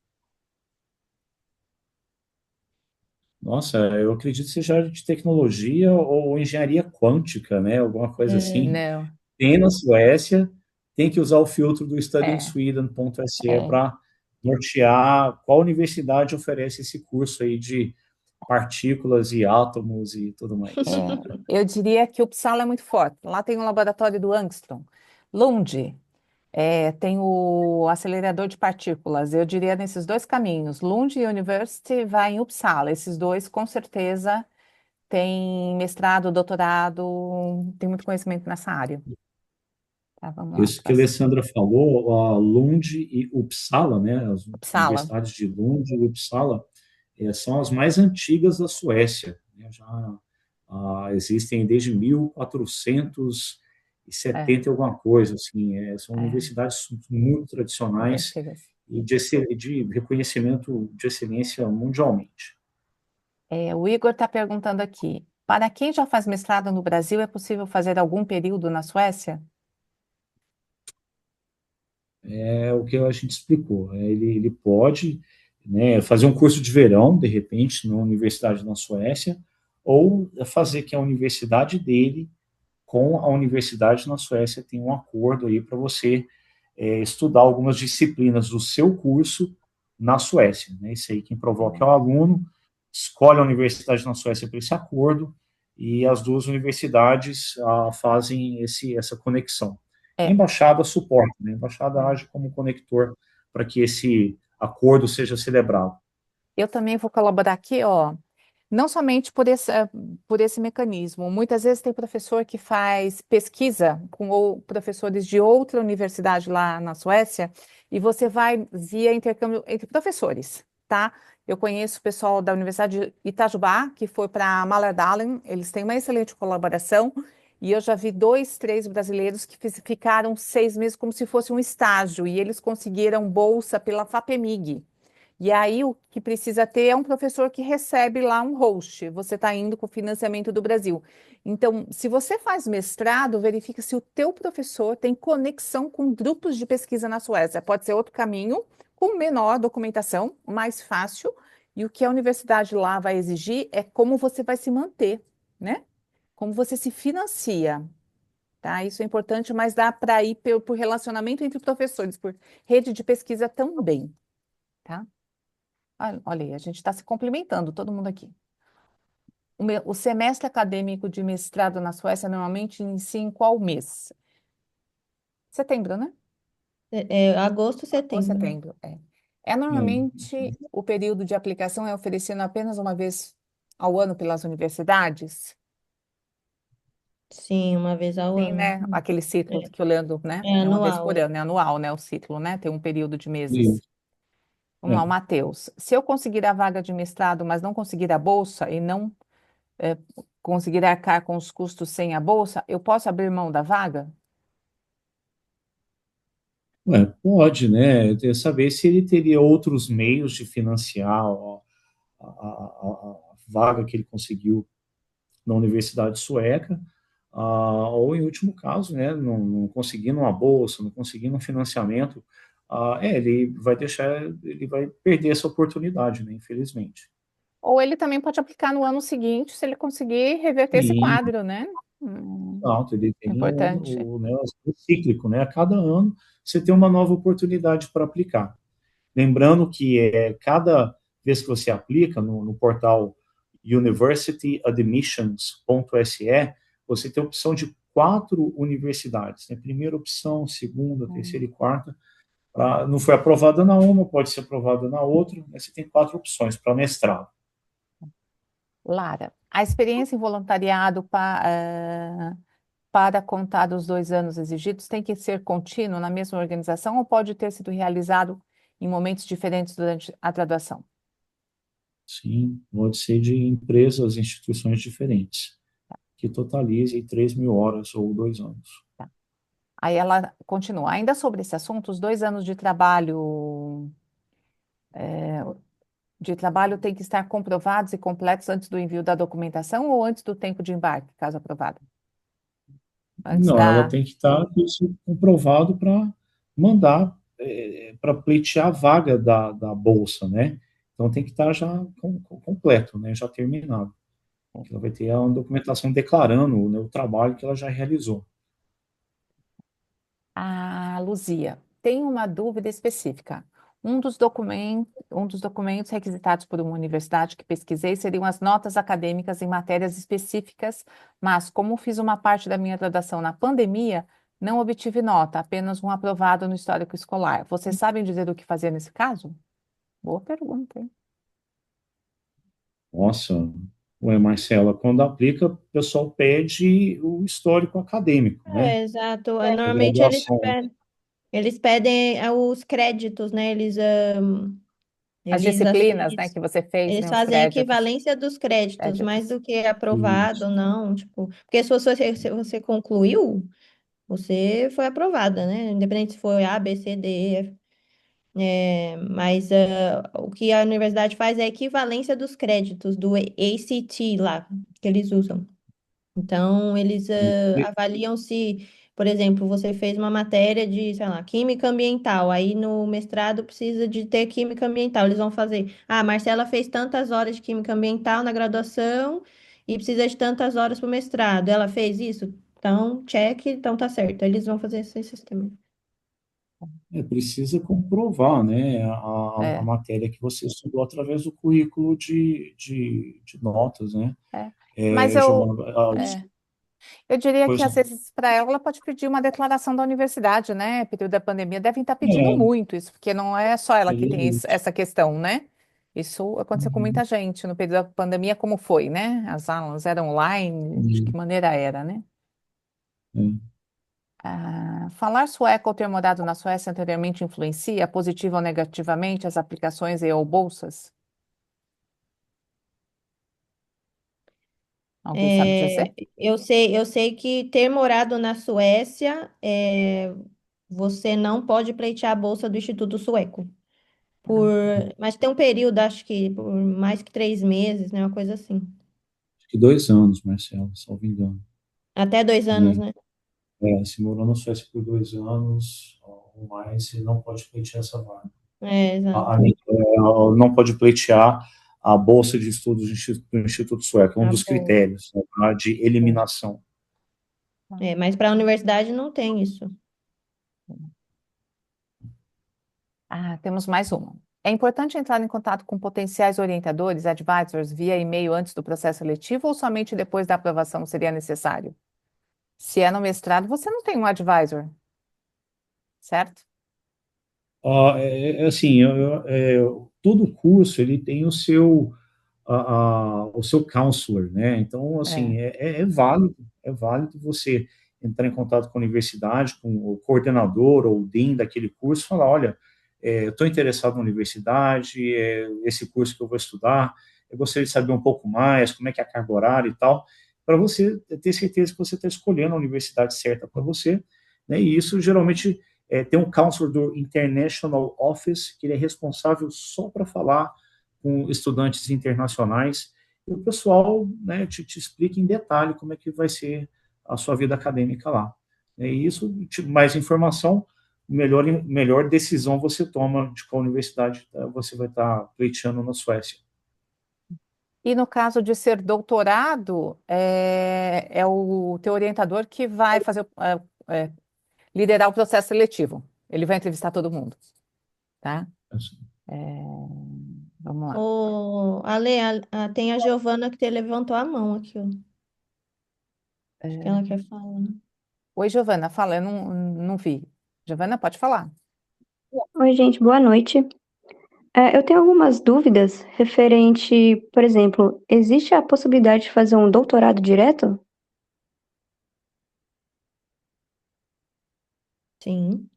Nossa, eu acredito que seja área de tecnologia ou engenharia quântica, né? Alguma coisa É, assim. Não. Tem na Suécia, tem que usar o filtro do É, studingsweden.se é, para nortear qual universidade oferece esse curso aí de partículas e átomos e tudo mais. Eu diria que o Uppsala é muito forte. Lá tem o laboratório do Angstrom. Lund, tem o acelerador de partículas. Eu diria nesses dois caminhos. Lund University vai em Uppsala. Esses dois, com certeza, têm mestrado, doutorado, tem muito conhecimento nessa área. Tá, vamos lá, Isso que a próximo. Alessandra falou, a Lund e Uppsala, né? As Uppsala. universidades de Lund e Uppsala são as mais antigas da Suécia, né? Já existem desde 1470 É, e alguma coisa, assim, são é, universidades muito muito tradicionais antigas. e de reconhecimento de excelência mundialmente. O Igor está perguntando aqui: para quem já faz mestrado no Brasil, é possível fazer algum período na Suécia? É o que a gente explicou. Ele pode, né, fazer um curso de verão, de repente, na universidade na Suécia, ou fazer que a universidade dele com a universidade na Suécia tem um acordo aí para você estudar algumas disciplinas do seu curso na Suécia. Né? Isso aí quem provoca é o aluno, escolhe a universidade na Suécia para esse acordo e as duas universidades fazem essa conexão. A É, embaixada suporta, né? A embaixada é. age como conector para que esse acordo seja celebrado. Eu também vou colaborar aqui, ó. não somente por esse mecanismo. Muitas vezes tem professor que faz pesquisa com professores de outra universidade lá na Suécia, e você vai via intercâmbio entre professores, tá? Eu conheço o pessoal da Universidade de Itajubá, que foi para Mälardalen, eles têm uma excelente colaboração, e eu já vi dois, três brasileiros que ficaram 6 meses como se fosse um estágio, e eles conseguiram bolsa pela FAPEMIG. E aí o que precisa ter é um professor que recebe lá um host. Você está indo com o financiamento do Brasil. Então, se você faz mestrado, verifica se o teu professor tem conexão com grupos de pesquisa na Suécia. Pode ser outro caminho, com menor documentação, mais fácil. E o que a universidade lá vai exigir é como você vai se manter, né? Como você se financia, tá? Isso é importante, mas dá para ir por relacionamento entre professores, por rede de pesquisa também, tá? Olha aí, a gente está se complementando, todo mundo aqui. O semestre acadêmico de mestrado na Suécia normalmente inicia em qual mês? Setembro, né? Agosto, Ou setembro. setembro, é. É É, normalmente o período de aplicação é oferecido apenas uma vez ao ano pelas universidades? Sim, uma vez ao Sim, ano. né? Aquele ciclo É, que o Leandro, né? é É uma vez por anual. ano, é anual, né? O ciclo, né? Tem um período de meses. isso. Vamos lá, o É. Matheus. Se eu conseguir a vaga de mestrado, mas não conseguir a bolsa e não é, conseguir arcar com os custos sem a bolsa, eu posso abrir mão da vaga? Pode, né? Saber se ele teria outros meios de financiar a vaga que ele conseguiu na Universidade Sueca, ou em último caso, né, não conseguindo uma bolsa, não conseguindo um financiamento, ele vai perder essa oportunidade, né, infelizmente. Ou ele também pode aplicar no ano seguinte, se ele conseguir reverter esse E, quadro, né? pronto, ele tem Importante. né, o cíclico, né, a cada ano você tem uma nova oportunidade para aplicar. Lembrando que cada vez que você aplica no portal universityadmissions.se, você tem a opção de 4 universidades, né? Primeira opção, segunda, Hum. terceira e quarta. Não foi aprovada na uma, pode ser aprovada na outra, né? Você tem 4 opções para mestrado. Lara, a experiência em voluntariado para contar os 2 anos exigidos tem que ser contínuo na mesma organização ou pode ter sido realizado em momentos diferentes durante a graduação? Sim, pode ser de empresas, instituições diferentes, que totalize 3.000 horas ou 2 anos. Tá. Aí ela continua. Ainda sobre esse assunto, os 2 anos de trabalho têm que estar comprovados e completos antes do envio da documentação ou antes do tempo de embarque, caso aprovado? Antes Não, ela da. tem que estar isso comprovado para mandar, para pleitear a vaga da bolsa, né? Então tem que estar já completo, né? Já terminado. Ela vai ter uma documentação declarando, né, o trabalho que ela já realizou. A Luzia, tem uma dúvida específica. Um dos documentos requisitados por uma universidade que pesquisei seriam as notas acadêmicas em matérias específicas, mas como fiz uma parte da minha graduação na pandemia, não obtive nota, apenas um aprovado no histórico escolar. Vocês sabem dizer o que fazer nesse caso? Boa pergunta, hein? Nossa, ué, Marcela, quando aplica, o pessoal pede o histórico acadêmico, né? Exato. A Normalmente graduação. eles pedem os créditos, né? As Eles, disciplinas, né, eles, que você fez, eles né, os fazem a créditos. equivalência dos créditos, mais Créditos. do que aprovado Isso. ou não, tipo, porque se você concluiu, você foi aprovada, né? Independente se foi A, B, C, D, E, F. Mas o que a universidade faz é a equivalência dos créditos do ACT lá, que eles usam. Então, eles avaliam se, por exemplo, você fez uma matéria de, sei lá, química ambiental, aí no mestrado precisa de ter química ambiental. Eles vão fazer, Marcela fez tantas horas de química ambiental na graduação e precisa de tantas horas para o mestrado. Ela fez isso? Então, check, então tá certo. Eles vão fazer esse sistema. Precisa comprovar, né, a É, matéria que você estudou através do currículo de notas, né? é. Mas Já é, eu diria que pois às não. vezes para ela pode pedir uma declaração da universidade, né? Período da pandemia devem estar pedindo É, muito isso, porque não é só ela que tem seria isso. essa questão, né? Isso aconteceu com Uhum. muita gente no período da pandemia, como foi, né? As aulas eram online, de que Uhum. maneira era, né? É. Falar sueco ou ter morado na Suécia anteriormente influencia positiva ou negativamente as aplicações e ou bolsas? Alguém sabe dizer? Eu sei que ter morado na Suécia, você não pode pleitear a bolsa do Instituto Sueco. Por, mas tem um período, acho que por mais que 3 meses, né? Uma coisa assim. Acho que 2 anos, Marcelo, salvo engano. Até 2 anos, Né? né? Se morou na Suécia por 2 anos ou mais, você não pode pleitear essa vaga. Exato. Não pode pleitear a bolsa de estudos do Instituto Sueco, é um Tá dos bom. critérios, né, tá, de eliminação. Mas para a universidade não tem isso. Temos mais uma. É importante entrar em contato com potenciais orientadores, advisors, via e-mail antes do processo seletivo ou somente depois da aprovação seria necessário? Se é no mestrado, você não tem um advisor, certo? Assim, todo curso ele tem o seu counselor, né? Então, É. assim, é válido você entrar em contato com a universidade, com o coordenador ou o dean daquele curso, falar, olha, eu estou interessado na universidade, esse curso que eu vou estudar, eu gostaria de saber um pouco mais, como é que é a carga horária e tal, para você ter certeza que você está escolhendo a universidade certa para você, né? E isso geralmente tem um counselor do International Office, que ele é responsável só para falar com estudantes internacionais, e o pessoal, né, te explica em detalhe como é que vai ser a sua vida acadêmica lá. E isso, mais informação, melhor decisão você toma de qual universidade você vai estar pleiteando na Suécia. E no caso de ser doutorado, é o teu orientador que vai fazer, liderar o processo seletivo. Ele vai entrevistar todo mundo, tá? Assim. É, vamos lá. Ale, tem a Giovana que te levantou a mão aqui, ó. Acho que ela É, quer falar. Oi, Giovana, fala, eu não vi. Giovana, pode falar. Oi, gente, boa noite. Eu tenho algumas dúvidas referente, por exemplo, existe a possibilidade de fazer um doutorado direto? Sim.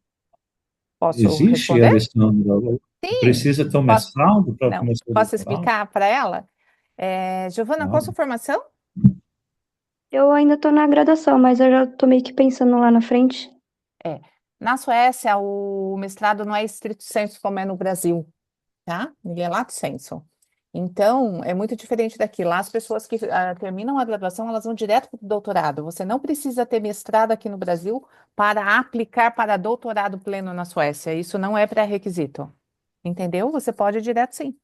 Posso Existe, responder? Alessandra? Sim. Precisa ter um Posso, mestrado para não, começar o posso doutorado? explicar para ela? Giovana, qual a sua Claro. formação? Eu ainda estou na graduação, mas eu já estou meio que pensando lá na frente. É, na Suécia, o mestrado não é estrito sensu como é no Brasil, tá? Ele é lato sensu. Então, é muito diferente daqui. Lá, as pessoas que terminam a graduação, elas vão direto para o doutorado. Você não precisa ter mestrado aqui no Brasil para aplicar para doutorado pleno na Suécia. Isso não é pré-requisito. Entendeu? Você pode ir direto, sim.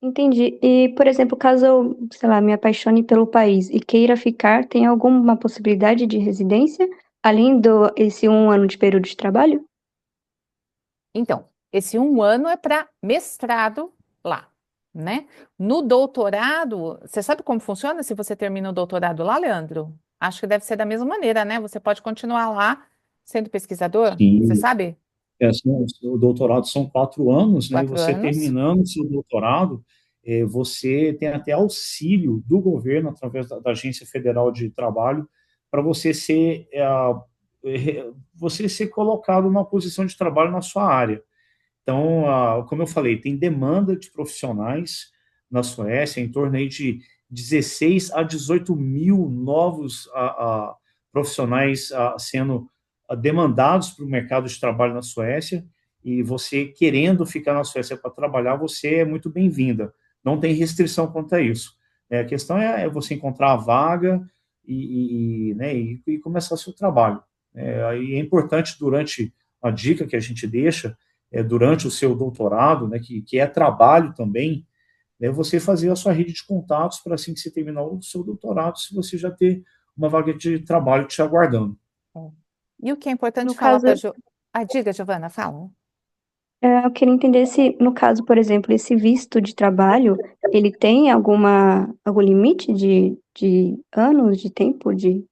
Entendi. E, por exemplo, caso eu, sei lá, me apaixone pelo país e queira ficar, tem alguma possibilidade de residência, além do esse 1 ano de período de trabalho? Então, esse 1 ano é para mestrado lá, né? No doutorado, você sabe como funciona se você termina o doutorado lá, Leandro? Acho que deve ser da mesma maneira, né? Você pode continuar lá sendo pesquisador? Você Sim, sabe? o doutorado são 4 anos, né? E Quatro você anos. terminando o seu doutorado, você tem até auxílio do governo, através da Agência Federal de Trabalho, para você ser colocado numa posição de trabalho na sua área. Então, como eu falei, tem demanda de profissionais na Suécia, em torno aí de 16 a 18 mil novos profissionais sendo demandados para o mercado de trabalho na Suécia, e você querendo ficar na Suécia para trabalhar, você é muito bem-vinda. Não tem restrição quanto a isso. A questão é você encontrar a vaga né, e começar o seu trabalho. Aí é importante, durante a dica que a gente deixa, durante o seu doutorado, né, que é trabalho também, você fazer a sua rede de contatos para, assim que você terminar o seu doutorado, se você já ter uma vaga de trabalho te aguardando. É. E o que é importante No falar caso, para diga, Giovana, fala. eu queria entender se, no caso, por exemplo, esse visto de trabalho, ele tem algum limite de anos, de tempo de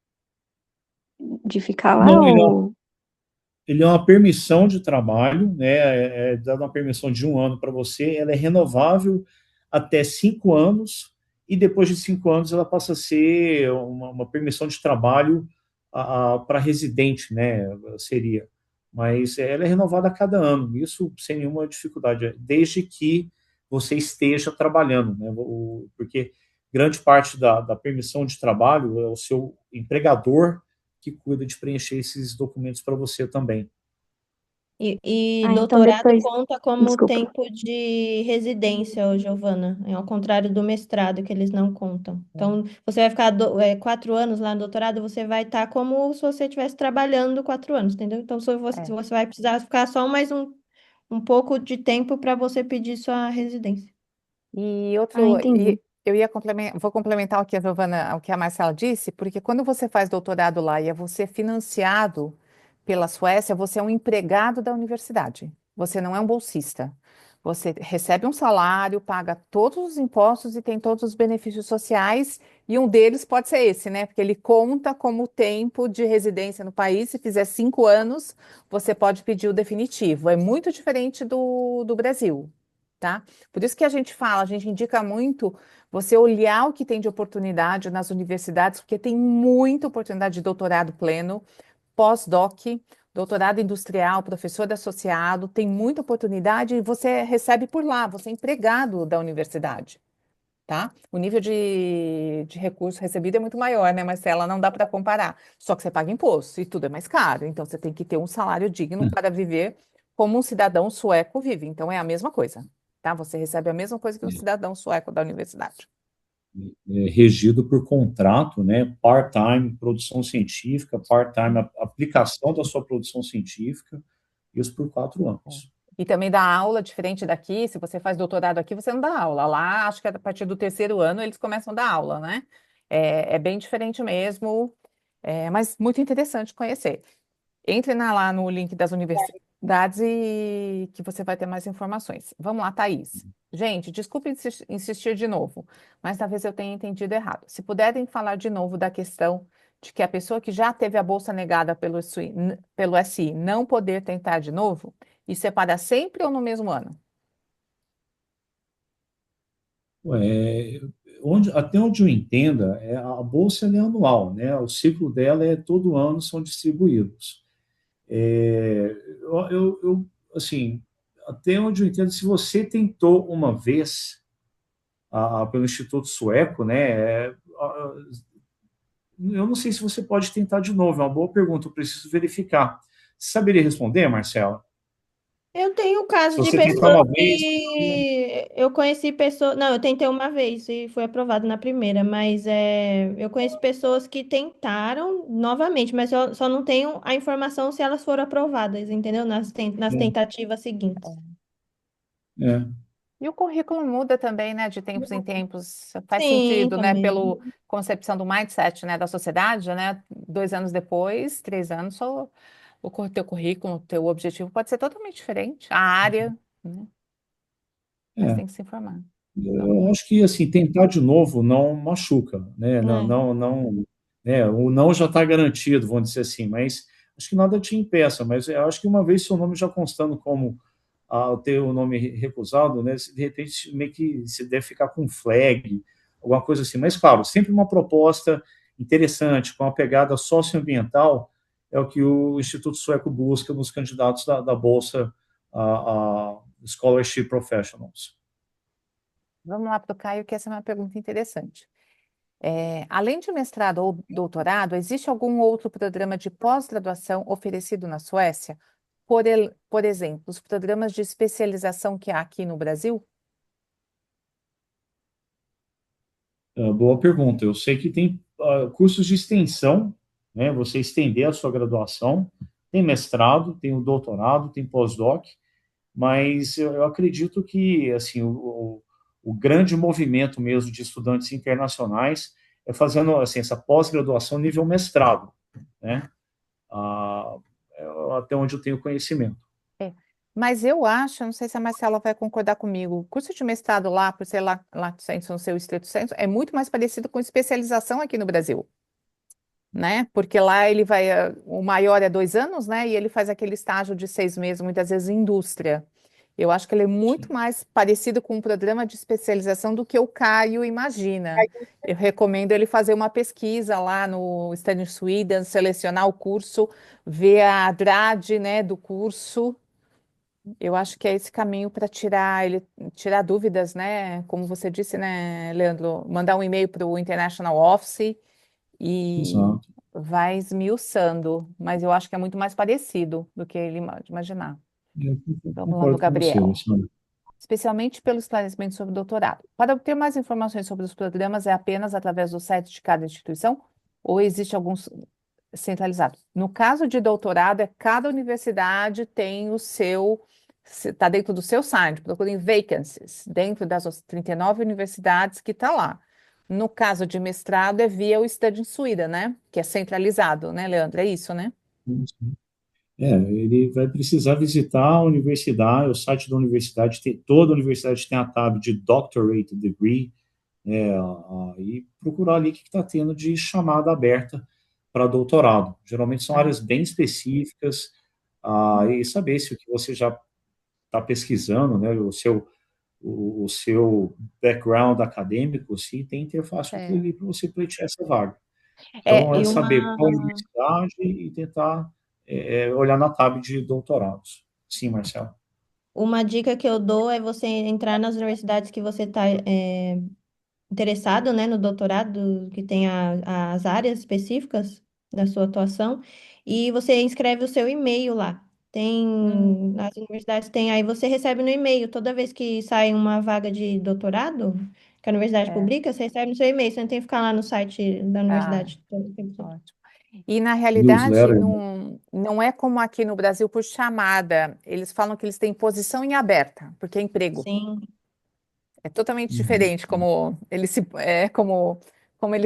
ficar lá Não, ou... Ele é uma permissão de trabalho, né? É dada uma permissão de 1 ano para você, ela é renovável até 5 anos, e depois de 5 anos ela passa a ser uma permissão de trabalho para residente, né? Seria. Mas ela é renovada a cada ano, isso sem nenhuma dificuldade, desde que você esteja trabalhando, né? Porque grande parte da permissão de trabalho é o seu empregador que cuida de preencher esses documentos para você também. E Ah, então doutorado depois. conta como Desculpa. tempo de residência, ô, Giovana, é ao contrário do mestrado, que eles não contam. Então, você vai ficar 4 anos lá no doutorado, você vai estar como se você estivesse trabalhando 4 anos, entendeu? Então, É. você vai precisar ficar só mais um pouco de tempo para você pedir sua residência. E Ah, outro, entendi. eu ia vou complementar o que a Giovana, o que a Marcela disse, porque quando você faz doutorado lá e é você financiado pela Suécia, você é um empregado da universidade. Você não é um bolsista. Você recebe um salário, paga todos os impostos e tem todos os benefícios sociais, e um deles pode ser esse, né? Porque ele conta como tempo de residência no país. Se fizer 5 anos, você pode pedir o definitivo. É muito diferente do Brasil, tá? Por isso que a gente fala, a gente indica muito você olhar o que tem de oportunidade nas universidades, porque tem muita oportunidade de doutorado pleno, pós-doc, doutorado industrial, professor associado, tem muita oportunidade e você recebe por lá, você é empregado da universidade, tá? O nível de recurso recebido é muito maior, né, Marcela? Não dá para comparar. Só que você paga imposto e tudo é mais caro, então você tem que ter um salário digno para viver como um cidadão sueco vive. Então é a mesma coisa, tá? Você recebe a mesma coisa que um cidadão sueco da universidade. Regido por contrato, né? Part-time produção científica, part-time aplicação da sua produção científica, isso por 4 anos. E também dá aula, diferente daqui, se você faz doutorado aqui, você não dá aula. Lá, acho que a partir do terceiro ano eles começam a dar aula, né? É bem diferente mesmo, mas muito interessante conhecer. Entre lá no link das universidades e que você vai ter mais informações. Vamos lá, Thaís. Gente, desculpe insistir de novo, mas talvez eu tenha entendido errado. Se puderem falar de novo da questão de que a pessoa que já teve a bolsa negada pelo SI não poder tentar de novo, isso é para sempre ou no mesmo ano? É, até onde eu entenda, a bolsa ela é anual, né? O ciclo dela é todo ano, são distribuídos. Assim, até onde eu entendo, se você tentou uma vez pelo Instituto Sueco, né? Eu não sei se você pode tentar de novo, é uma boa pergunta, eu preciso verificar. Você saberia responder, Marcela? Eu tenho Se caso de você tentar pessoas uma vez, que eu conheci pessoas. Não, eu tentei uma vez e foi aprovado na primeira, mas eu conheço pessoas que tentaram novamente, mas eu só não tenho a informação se elas foram aprovadas, entendeu? Nas né? tentativas seguintes. É, E o currículo muda também, né, de tempos em tempos. Faz Sim, sentido, né, também. pela concepção do mindset, né, da sociedade, né? 2 anos depois, 3 anos, só teu currículo, teu objetivo pode ser totalmente diferente. A área, né? Mas é. tem que se informar. Então, Eu acho que assim tentar de novo não machuca, né? Não, É. não, não, né? O não já está garantido, vamos dizer assim. Mas acho que nada te impeça. Mas eu acho que uma vez seu nome já constando como ter o nome recusado, né? De repente meio que se deve ficar com flag, alguma coisa assim. Mas claro, sempre uma proposta interessante com uma pegada socioambiental é o que o Instituto Sueco busca nos candidatos da bolsa a Scholarship Professionals. vamos lá para o Caio, que essa é uma pergunta interessante. Além de mestrado ou doutorado, existe algum outro programa de pós-graduação oferecido na Suécia? Por exemplo, os programas de especialização que há aqui no Brasil? Boa pergunta. Eu sei que tem cursos de extensão, né? Você estender a sua graduação, tem mestrado, tem o doutorado, tem pós-doc, mas eu acredito que assim o grande movimento mesmo de estudantes internacionais é fazendo assim essa pós-graduação nível mestrado, né? Ah, até onde eu tenho conhecimento. É. Mas eu acho, não sei se a Marcela vai concordar comigo, o curso de mestrado lá, por ser lá Sensu, no seu estrito senso, é muito mais parecido com especialização aqui no Brasil. né? Porque lá ele vai, o maior é 2 anos, né? E ele faz aquele estágio de 6 meses, muitas vezes em indústria. Eu acho que ele é muito Sim. mais parecido com um programa de especialização do que o Caio imagina. Eu recomendo ele fazer uma pesquisa lá no Study Sweden, selecionar o curso, ver a grade, né, do curso. Eu acho que é esse caminho para tirar dúvidas, né? Como você disse, né, Leandro? Mandar um e-mail para o International Office e Exato. vai esmiuçando. Mas eu acho que é muito mais parecido do que ele imaginar. Eu Vamos lá no concordo com você, Gabriel. Alessandra. Especialmente pelo esclarecimento sobre o doutorado. Para obter mais informações sobre os programas, é apenas através do site de cada instituição ou existe algum centralizado? No caso de doutorado, cada universidade tem o seu, está dentro do seu site, procurem vacancies, dentro das 39 universidades que está lá. No caso de mestrado, é via o Study in Sweden, né? Que é centralizado, né, Leandro? É isso, né? Ele vai precisar visitar a universidade, o site da universidade, toda universidade tem a tab de Doctorate Degree, e procurar ali o que está tendo de chamada aberta para doutorado. Geralmente são Ah, áreas bem específicas, e saber se o que você já está pesquisando, né, o seu background acadêmico, se tem interface com aquilo é. ali para você pleitear essa vaga. É, Então, é e saber uma, qual universidade e tentar olhar na tab de doutorados. Sim, Marcelo. Uma dica que eu dou é você entrar nas universidades que você está interessado, né, no doutorado, que tem as áreas específicas da sua atuação, e você inscreve o seu e-mail lá. hum, As universidades têm, aí você recebe no e-mail, toda vez que sai uma vaga de doutorado, que a universidade é, publica, você recebe no seu e-mail, você não tem que ficar lá no site da ah, universidade todo o tempo todo. ótimo. E na realidade Newsletter, né? não é como aqui no Brasil por chamada. Eles falam que eles têm posição em aberta, porque é emprego. Sim, É totalmente Uhum. diferente como eles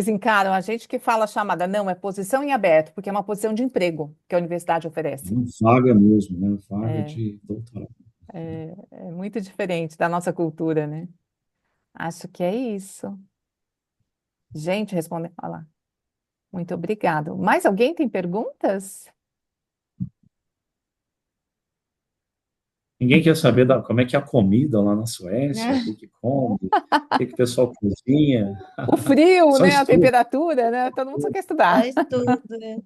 encaram a gente que fala chamada. Não, é posição em aberto, porque é uma posição de emprego que a universidade oferece. Uma vaga mesmo, né? Vaga É, de doutorado. é muito diferente da nossa cultura, né? Acho que é isso. Gente, respondendo. Olha lá. Muito obrigado. Mais alguém tem perguntas? Ninguém quer saber como é que é a comida lá na Suécia, o que que come, o que que o pessoal cozinha. O frio, Só né? A estudo. temperatura, né? Todo mundo só quer estudar. faz tudo, né?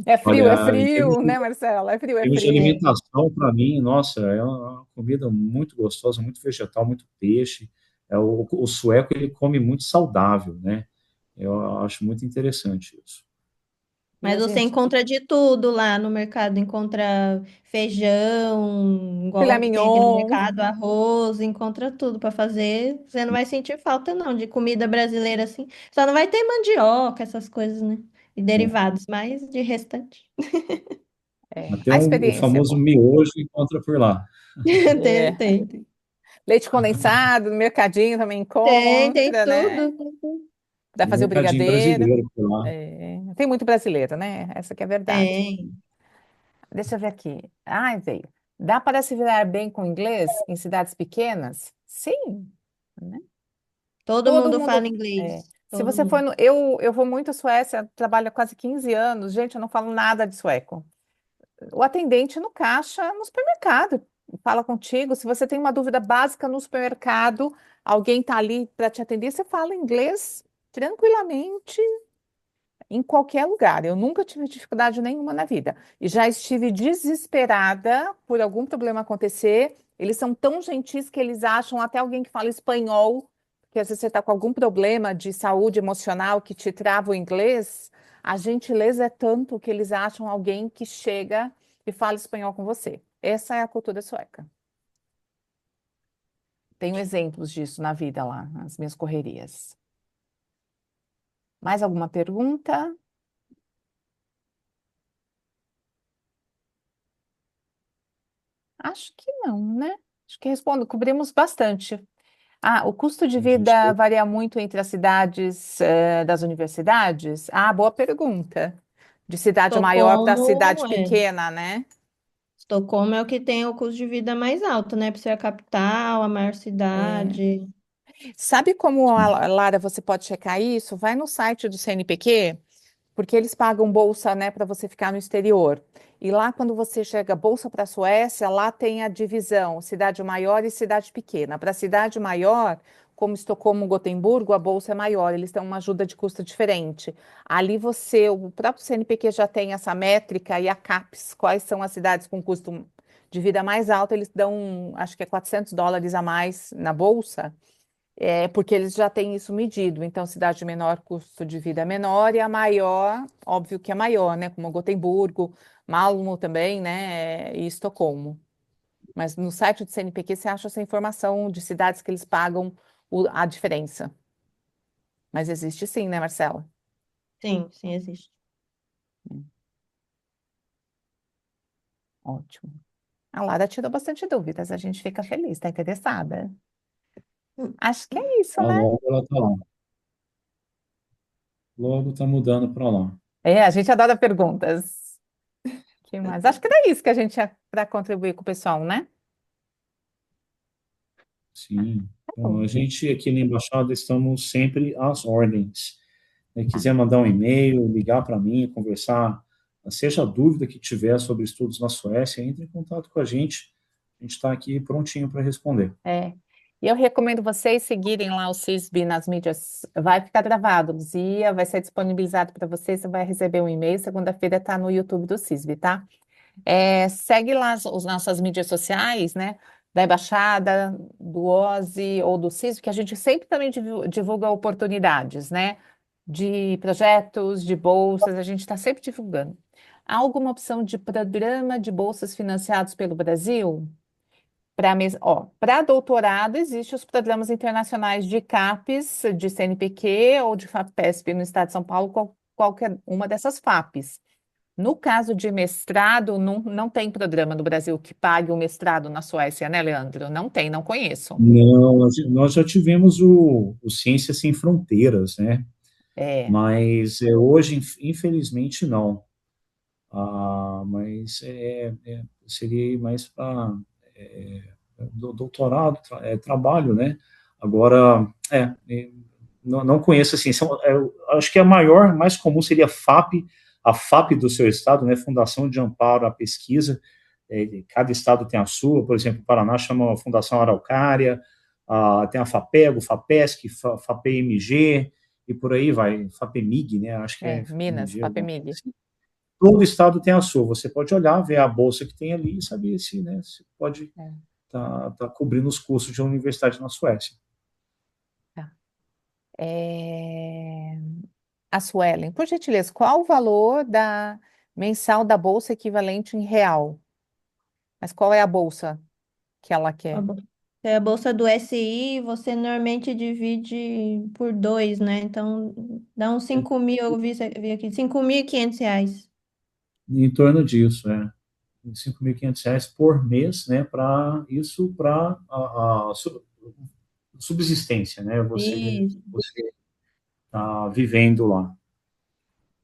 É Olha, frio, né, Marcela? É frio, é em termos de frio. É. alimentação, para mim, nossa, é uma comida muito gostosa, muito vegetal, muito peixe. O sueco, ele come muito saudável, né? Eu acho muito interessante isso. E Mas a você gente, encontra de tudo lá no mercado, encontra feijão, filé igual tem aqui no mignon. mercado, arroz, encontra tudo para fazer. Você não vai sentir falta não de comida brasileira assim. Só não vai ter mandioca, essas coisas, né? E É. derivados, mas de restante. Até A o experiência é famoso boa. miojo encontra por lá. Tem, É. tem, Leite condensado, no mercadinho também tem encontra, né? tudo. Dá pra O fazer o mercadinho brigadeiro. brasileiro por lá. É. Tem muito brasileiro, né? Essa que é a verdade. Tem. Deixa eu ver aqui. Ai, veio. Dá para se virar bem com inglês em cidades pequenas? Sim, né? Todo Todo mundo fala mundo. É. inglês. Se Todo você for mundo. no. Eu vou muito à Suécia, trabalho há quase 15 anos. Gente, eu não falo nada de sueco. O atendente no caixa, no supermercado, fala contigo. Se você tem uma dúvida básica no supermercado, alguém está ali para te atender, você fala inglês tranquilamente em qualquer lugar. Eu nunca tive dificuldade nenhuma na vida. E já estive desesperada por algum problema acontecer. Eles são tão gentis que eles acham até alguém que fala espanhol, porque às vezes você está com algum problema de saúde emocional que te trava o inglês. A gentileza é tanto que eles acham alguém que chega e fala espanhol com você. Essa é a cultura sueca. Tenho exemplos disso na vida lá, nas minhas correrias. Mais alguma pergunta? Acho que não, né? Acho que respondo, cobrimos bastante. Ah, o custo de A gente vida varia muito entre as cidades, das universidades? Ah, boa pergunta. De cidade maior para cidade Estocolmo, pequena, né? Estocolmo é o que tem o custo de vida mais alto, né? Por ser a capital, a maior É. cidade. Sabe como, Lara, você pode checar isso? Vai no site do CNPq, porque eles pagam bolsa, né, para você ficar no exterior. E lá, quando você chega bolsa para a Suécia, lá tem a divisão cidade maior e cidade pequena. Para a cidade maior, como Estocolmo, Gotemburgo, a bolsa é maior, eles têm uma ajuda de custo diferente. Ali você, o próprio CNPq já tem essa métrica e a CAPES, quais são as cidades com custo de vida mais alto, eles dão, acho que é US$ 400 a mais na bolsa. Porque eles já têm isso medido. Então, cidade de menor custo de vida é menor e a maior, óbvio que é maior, né? Como Gotemburgo, Malmö também, né? E Estocolmo. Mas no site do CNPq você acha essa informação de cidades que eles pagam a diferença. Mas existe sim, né, Marcela? Sim, sim, existe. Ótimo. A Lara tirou bastante dúvidas, a gente fica feliz, tá interessada? Acho que é isso, Ah, né? logo ela tá lá. Logo tá mudando para lá. A gente adora perguntas. Que mais? Acho que era isso que a gente tinha para contribuir com o pessoal, né? Sim. Tá Então, bom. a gente aqui na embaixada estamos sempre às ordens. Quiser mandar um e-mail, ligar para mim, conversar, seja a dúvida que tiver sobre estudos na Suécia, entre em contato com a gente. A gente está aqui prontinho para responder. E eu recomendo vocês seguirem lá o CISB nas mídias. Vai ficar gravado, Luzia, vai ser disponibilizado para vocês. Você vai receber um e-mail. Segunda-feira está no YouTube do CISB, tá? Segue lá as nossas mídias sociais, né? Da Embaixada, do OSI ou do CISB, que a gente sempre também divulga oportunidades, né? De projetos, de bolsas, a gente está sempre divulgando. Há alguma opção de programa de bolsas financiados pelo Brasil? Para doutorado, existem os programas internacionais de CAPES, de CNPq ou de FAPESP no estado de São Paulo, qualquer uma dessas FAPES. No caso de mestrado, não tem programa no Brasil que pague o mestrado na Suécia, né, Leandro? Não tem, não conheço. Não, nós já tivemos o Ciências Sem Fronteiras, né? É, Mas hoje, infelizmente, não. Mas seria mais para doutorado, trabalho, né? Agora, não conheço assim. Acho que a maior, mais comum seria a FAP do seu estado, né? Fundação de Amparo à Pesquisa. Cada estado tem a sua, por exemplo, o Paraná chama Fundação Araucária, tem a FAPEG, o FAPESC, FAPEMG, e por aí vai, FAPEMIG, né? Acho que é Minas, FAPEMG, alguma coisa FAPEMIG. assim. Todo estado tem a sua. Você pode olhar, ver a bolsa que tem ali e saber se, né, se pode É, tá cobrindo os custos de uma universidade na Suécia. tá. É, A Suelen, por gentileza, qual o valor da mensal da bolsa equivalente em real? Mas qual é a bolsa que ela A quer? bol- a bolsa do SI, você normalmente divide por dois, né? Então, dá uns 5 mil, eu vi aqui, R$ 5.500. Em torno disso, R$ 5.500 por mês, né, para isso, para a subsistência, né, Isso. você tá vivendo lá.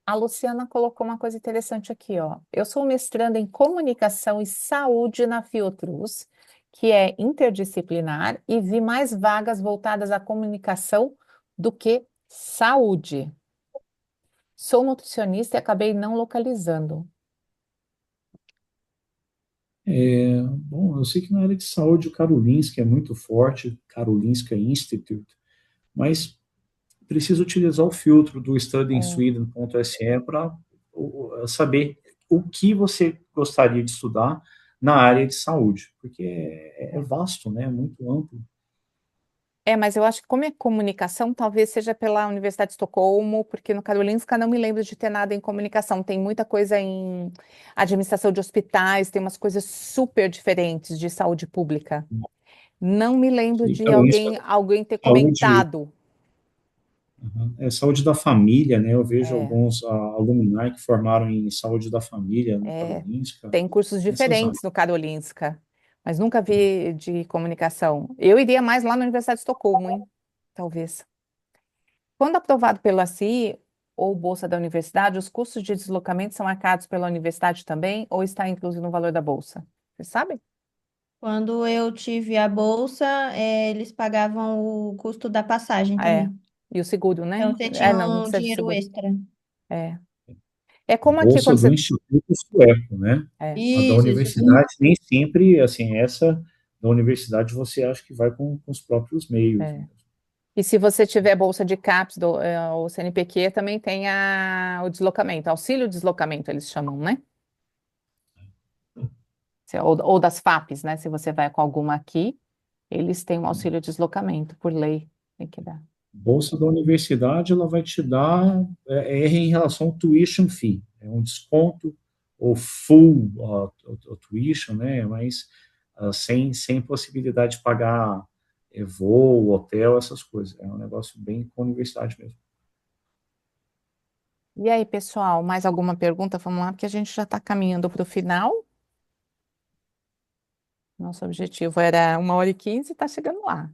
A Luciana colocou uma coisa interessante aqui, ó. Eu sou mestranda em comunicação e saúde na Fiocruz, que é interdisciplinar, e vi mais vagas voltadas à comunicação do que saúde. Sou nutricionista e acabei não localizando. Bom, eu sei que na área de saúde o Karolinska é muito forte, Karolinska Institute, mas precisa utilizar o filtro do É. studyinSweden.se para saber o que você gostaria de estudar na área de saúde, porque é vasto, né? É muito amplo. Mas eu acho que como é comunicação, talvez seja pela Universidade de Estocolmo, porque no Karolinska não me lembro de ter nada em comunicação. Tem muita coisa em administração de hospitais, tem umas coisas super diferentes de saúde pública. Não me lembro E de Karolinska, alguém ter saúde, comentado. saúde da família, né? Eu vejo É, alguns alumni que formaram em saúde da família no é, Karolinska, tem cursos nessas áreas. diferentes no Karolinska, mas nunca vi de comunicação. Eu iria mais lá na Universidade de Estocolmo, hein? Talvez. Quando aprovado pela CI ou bolsa da universidade, os custos de deslocamento são arcados pela universidade também ou está incluso no valor da bolsa? Você sabe? Quando eu tive a bolsa, eles pagavam o custo da passagem Ah, é. também. E o seguro, Então, né? você tinha Não um precisa de dinheiro seguro. extra. É. É como aqui, quando Bolsa do você... Instituto Sueco, né? É, A da Isso, universidade, nem sempre, assim, essa da universidade você acha que vai com os próprios meios, é. né? E se você tiver bolsa de CAPES ou CNPq, também tem o deslocamento, auxílio deslocamento, eles chamam, né? Ou das FAPs, né? Se você vai com alguma aqui, eles têm um auxílio deslocamento, por lei, tem que dar. Bolsa da universidade, ela vai te dar, em relação ao tuition fee, é um desconto, ou full tuition, né? Mas sem possibilidade de pagar voo, hotel, essas coisas. É um negócio bem com a universidade mesmo. E aí, pessoal, mais alguma pergunta? Vamos lá, porque a gente já está caminhando para o final. Nosso objetivo era 1h15 e está chegando lá.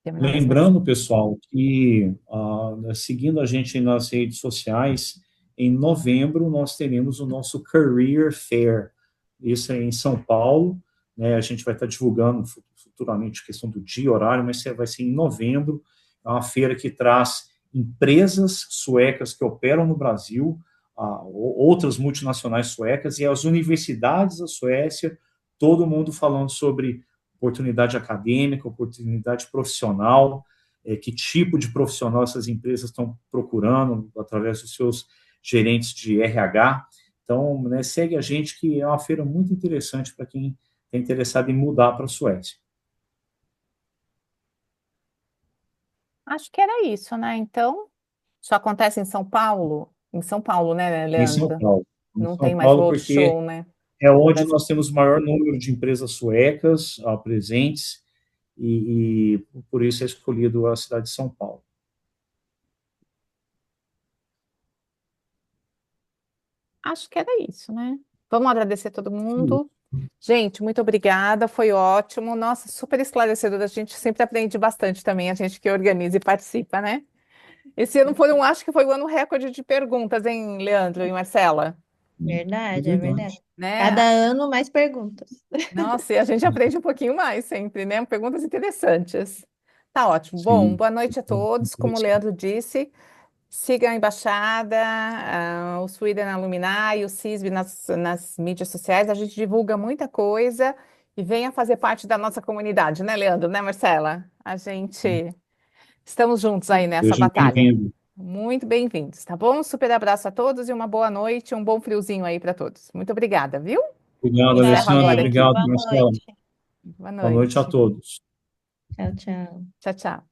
Terminar mais Lembrando, pessoal, que seguindo a gente nas redes sociais, em novembro nós teremos o nosso Career Fair. Isso é em São Paulo, né? A gente vai estar divulgando futuramente a questão do dia, horário, mas vai ser em novembro. É uma feira que traz empresas suecas que operam no Brasil, outras multinacionais suecas e as universidades da Suécia, todo mundo falando sobre oportunidade acadêmica, oportunidade profissional, que tipo de profissional essas empresas estão procurando através dos seus gerentes de RH. Então, né, segue a gente, que é uma feira muito interessante para quem está interessado em mudar para a Suécia. Acho que era isso, né? Então, só acontece em São Paulo? Em São Paulo, né, Em São Leandro? Paulo. Em Não tem São mais Paulo, porque roadshow, né? é onde Brasil. nós temos o maior número de empresas suecas presentes, e por isso é escolhido a cidade de São Paulo. Acho que era isso, né? Vamos agradecer todo mundo. Gente, muito obrigada, foi ótimo. Nossa, super esclarecedor. A gente sempre aprende bastante também, a gente que organiza e participa, né? Esse ano acho que foi o ano recorde de perguntas, hein, Leandro e Marcela? É verdade, é verdade. verdade. Cada Né? ano mais perguntas. Nossa, e a gente aprende um pouquinho mais sempre, né? Perguntas interessantes. Tá ótimo. Bom, Sim. boa noite a todos. Como o Leandro disse, siga a Embaixada, o Sweden Alumni e o CISB nas mídias sociais. A gente divulga muita coisa e venha fazer parte da nossa comunidade, né, Leandro? Né, Marcela? A gente estamos juntos aí nessa Seja batalha. bem-vindo. Muito bem-vindos, tá bom? Super abraço a todos e uma boa noite, um bom friozinho aí para todos. Muito obrigada, viu? Obrigado, Encerro Tchau, Alessandra. agora gente. aqui. Obrigado, Boa Marcelo. noite. Boa Boa noite a noite. todos. Tchau, tchau. Tchau, tchau.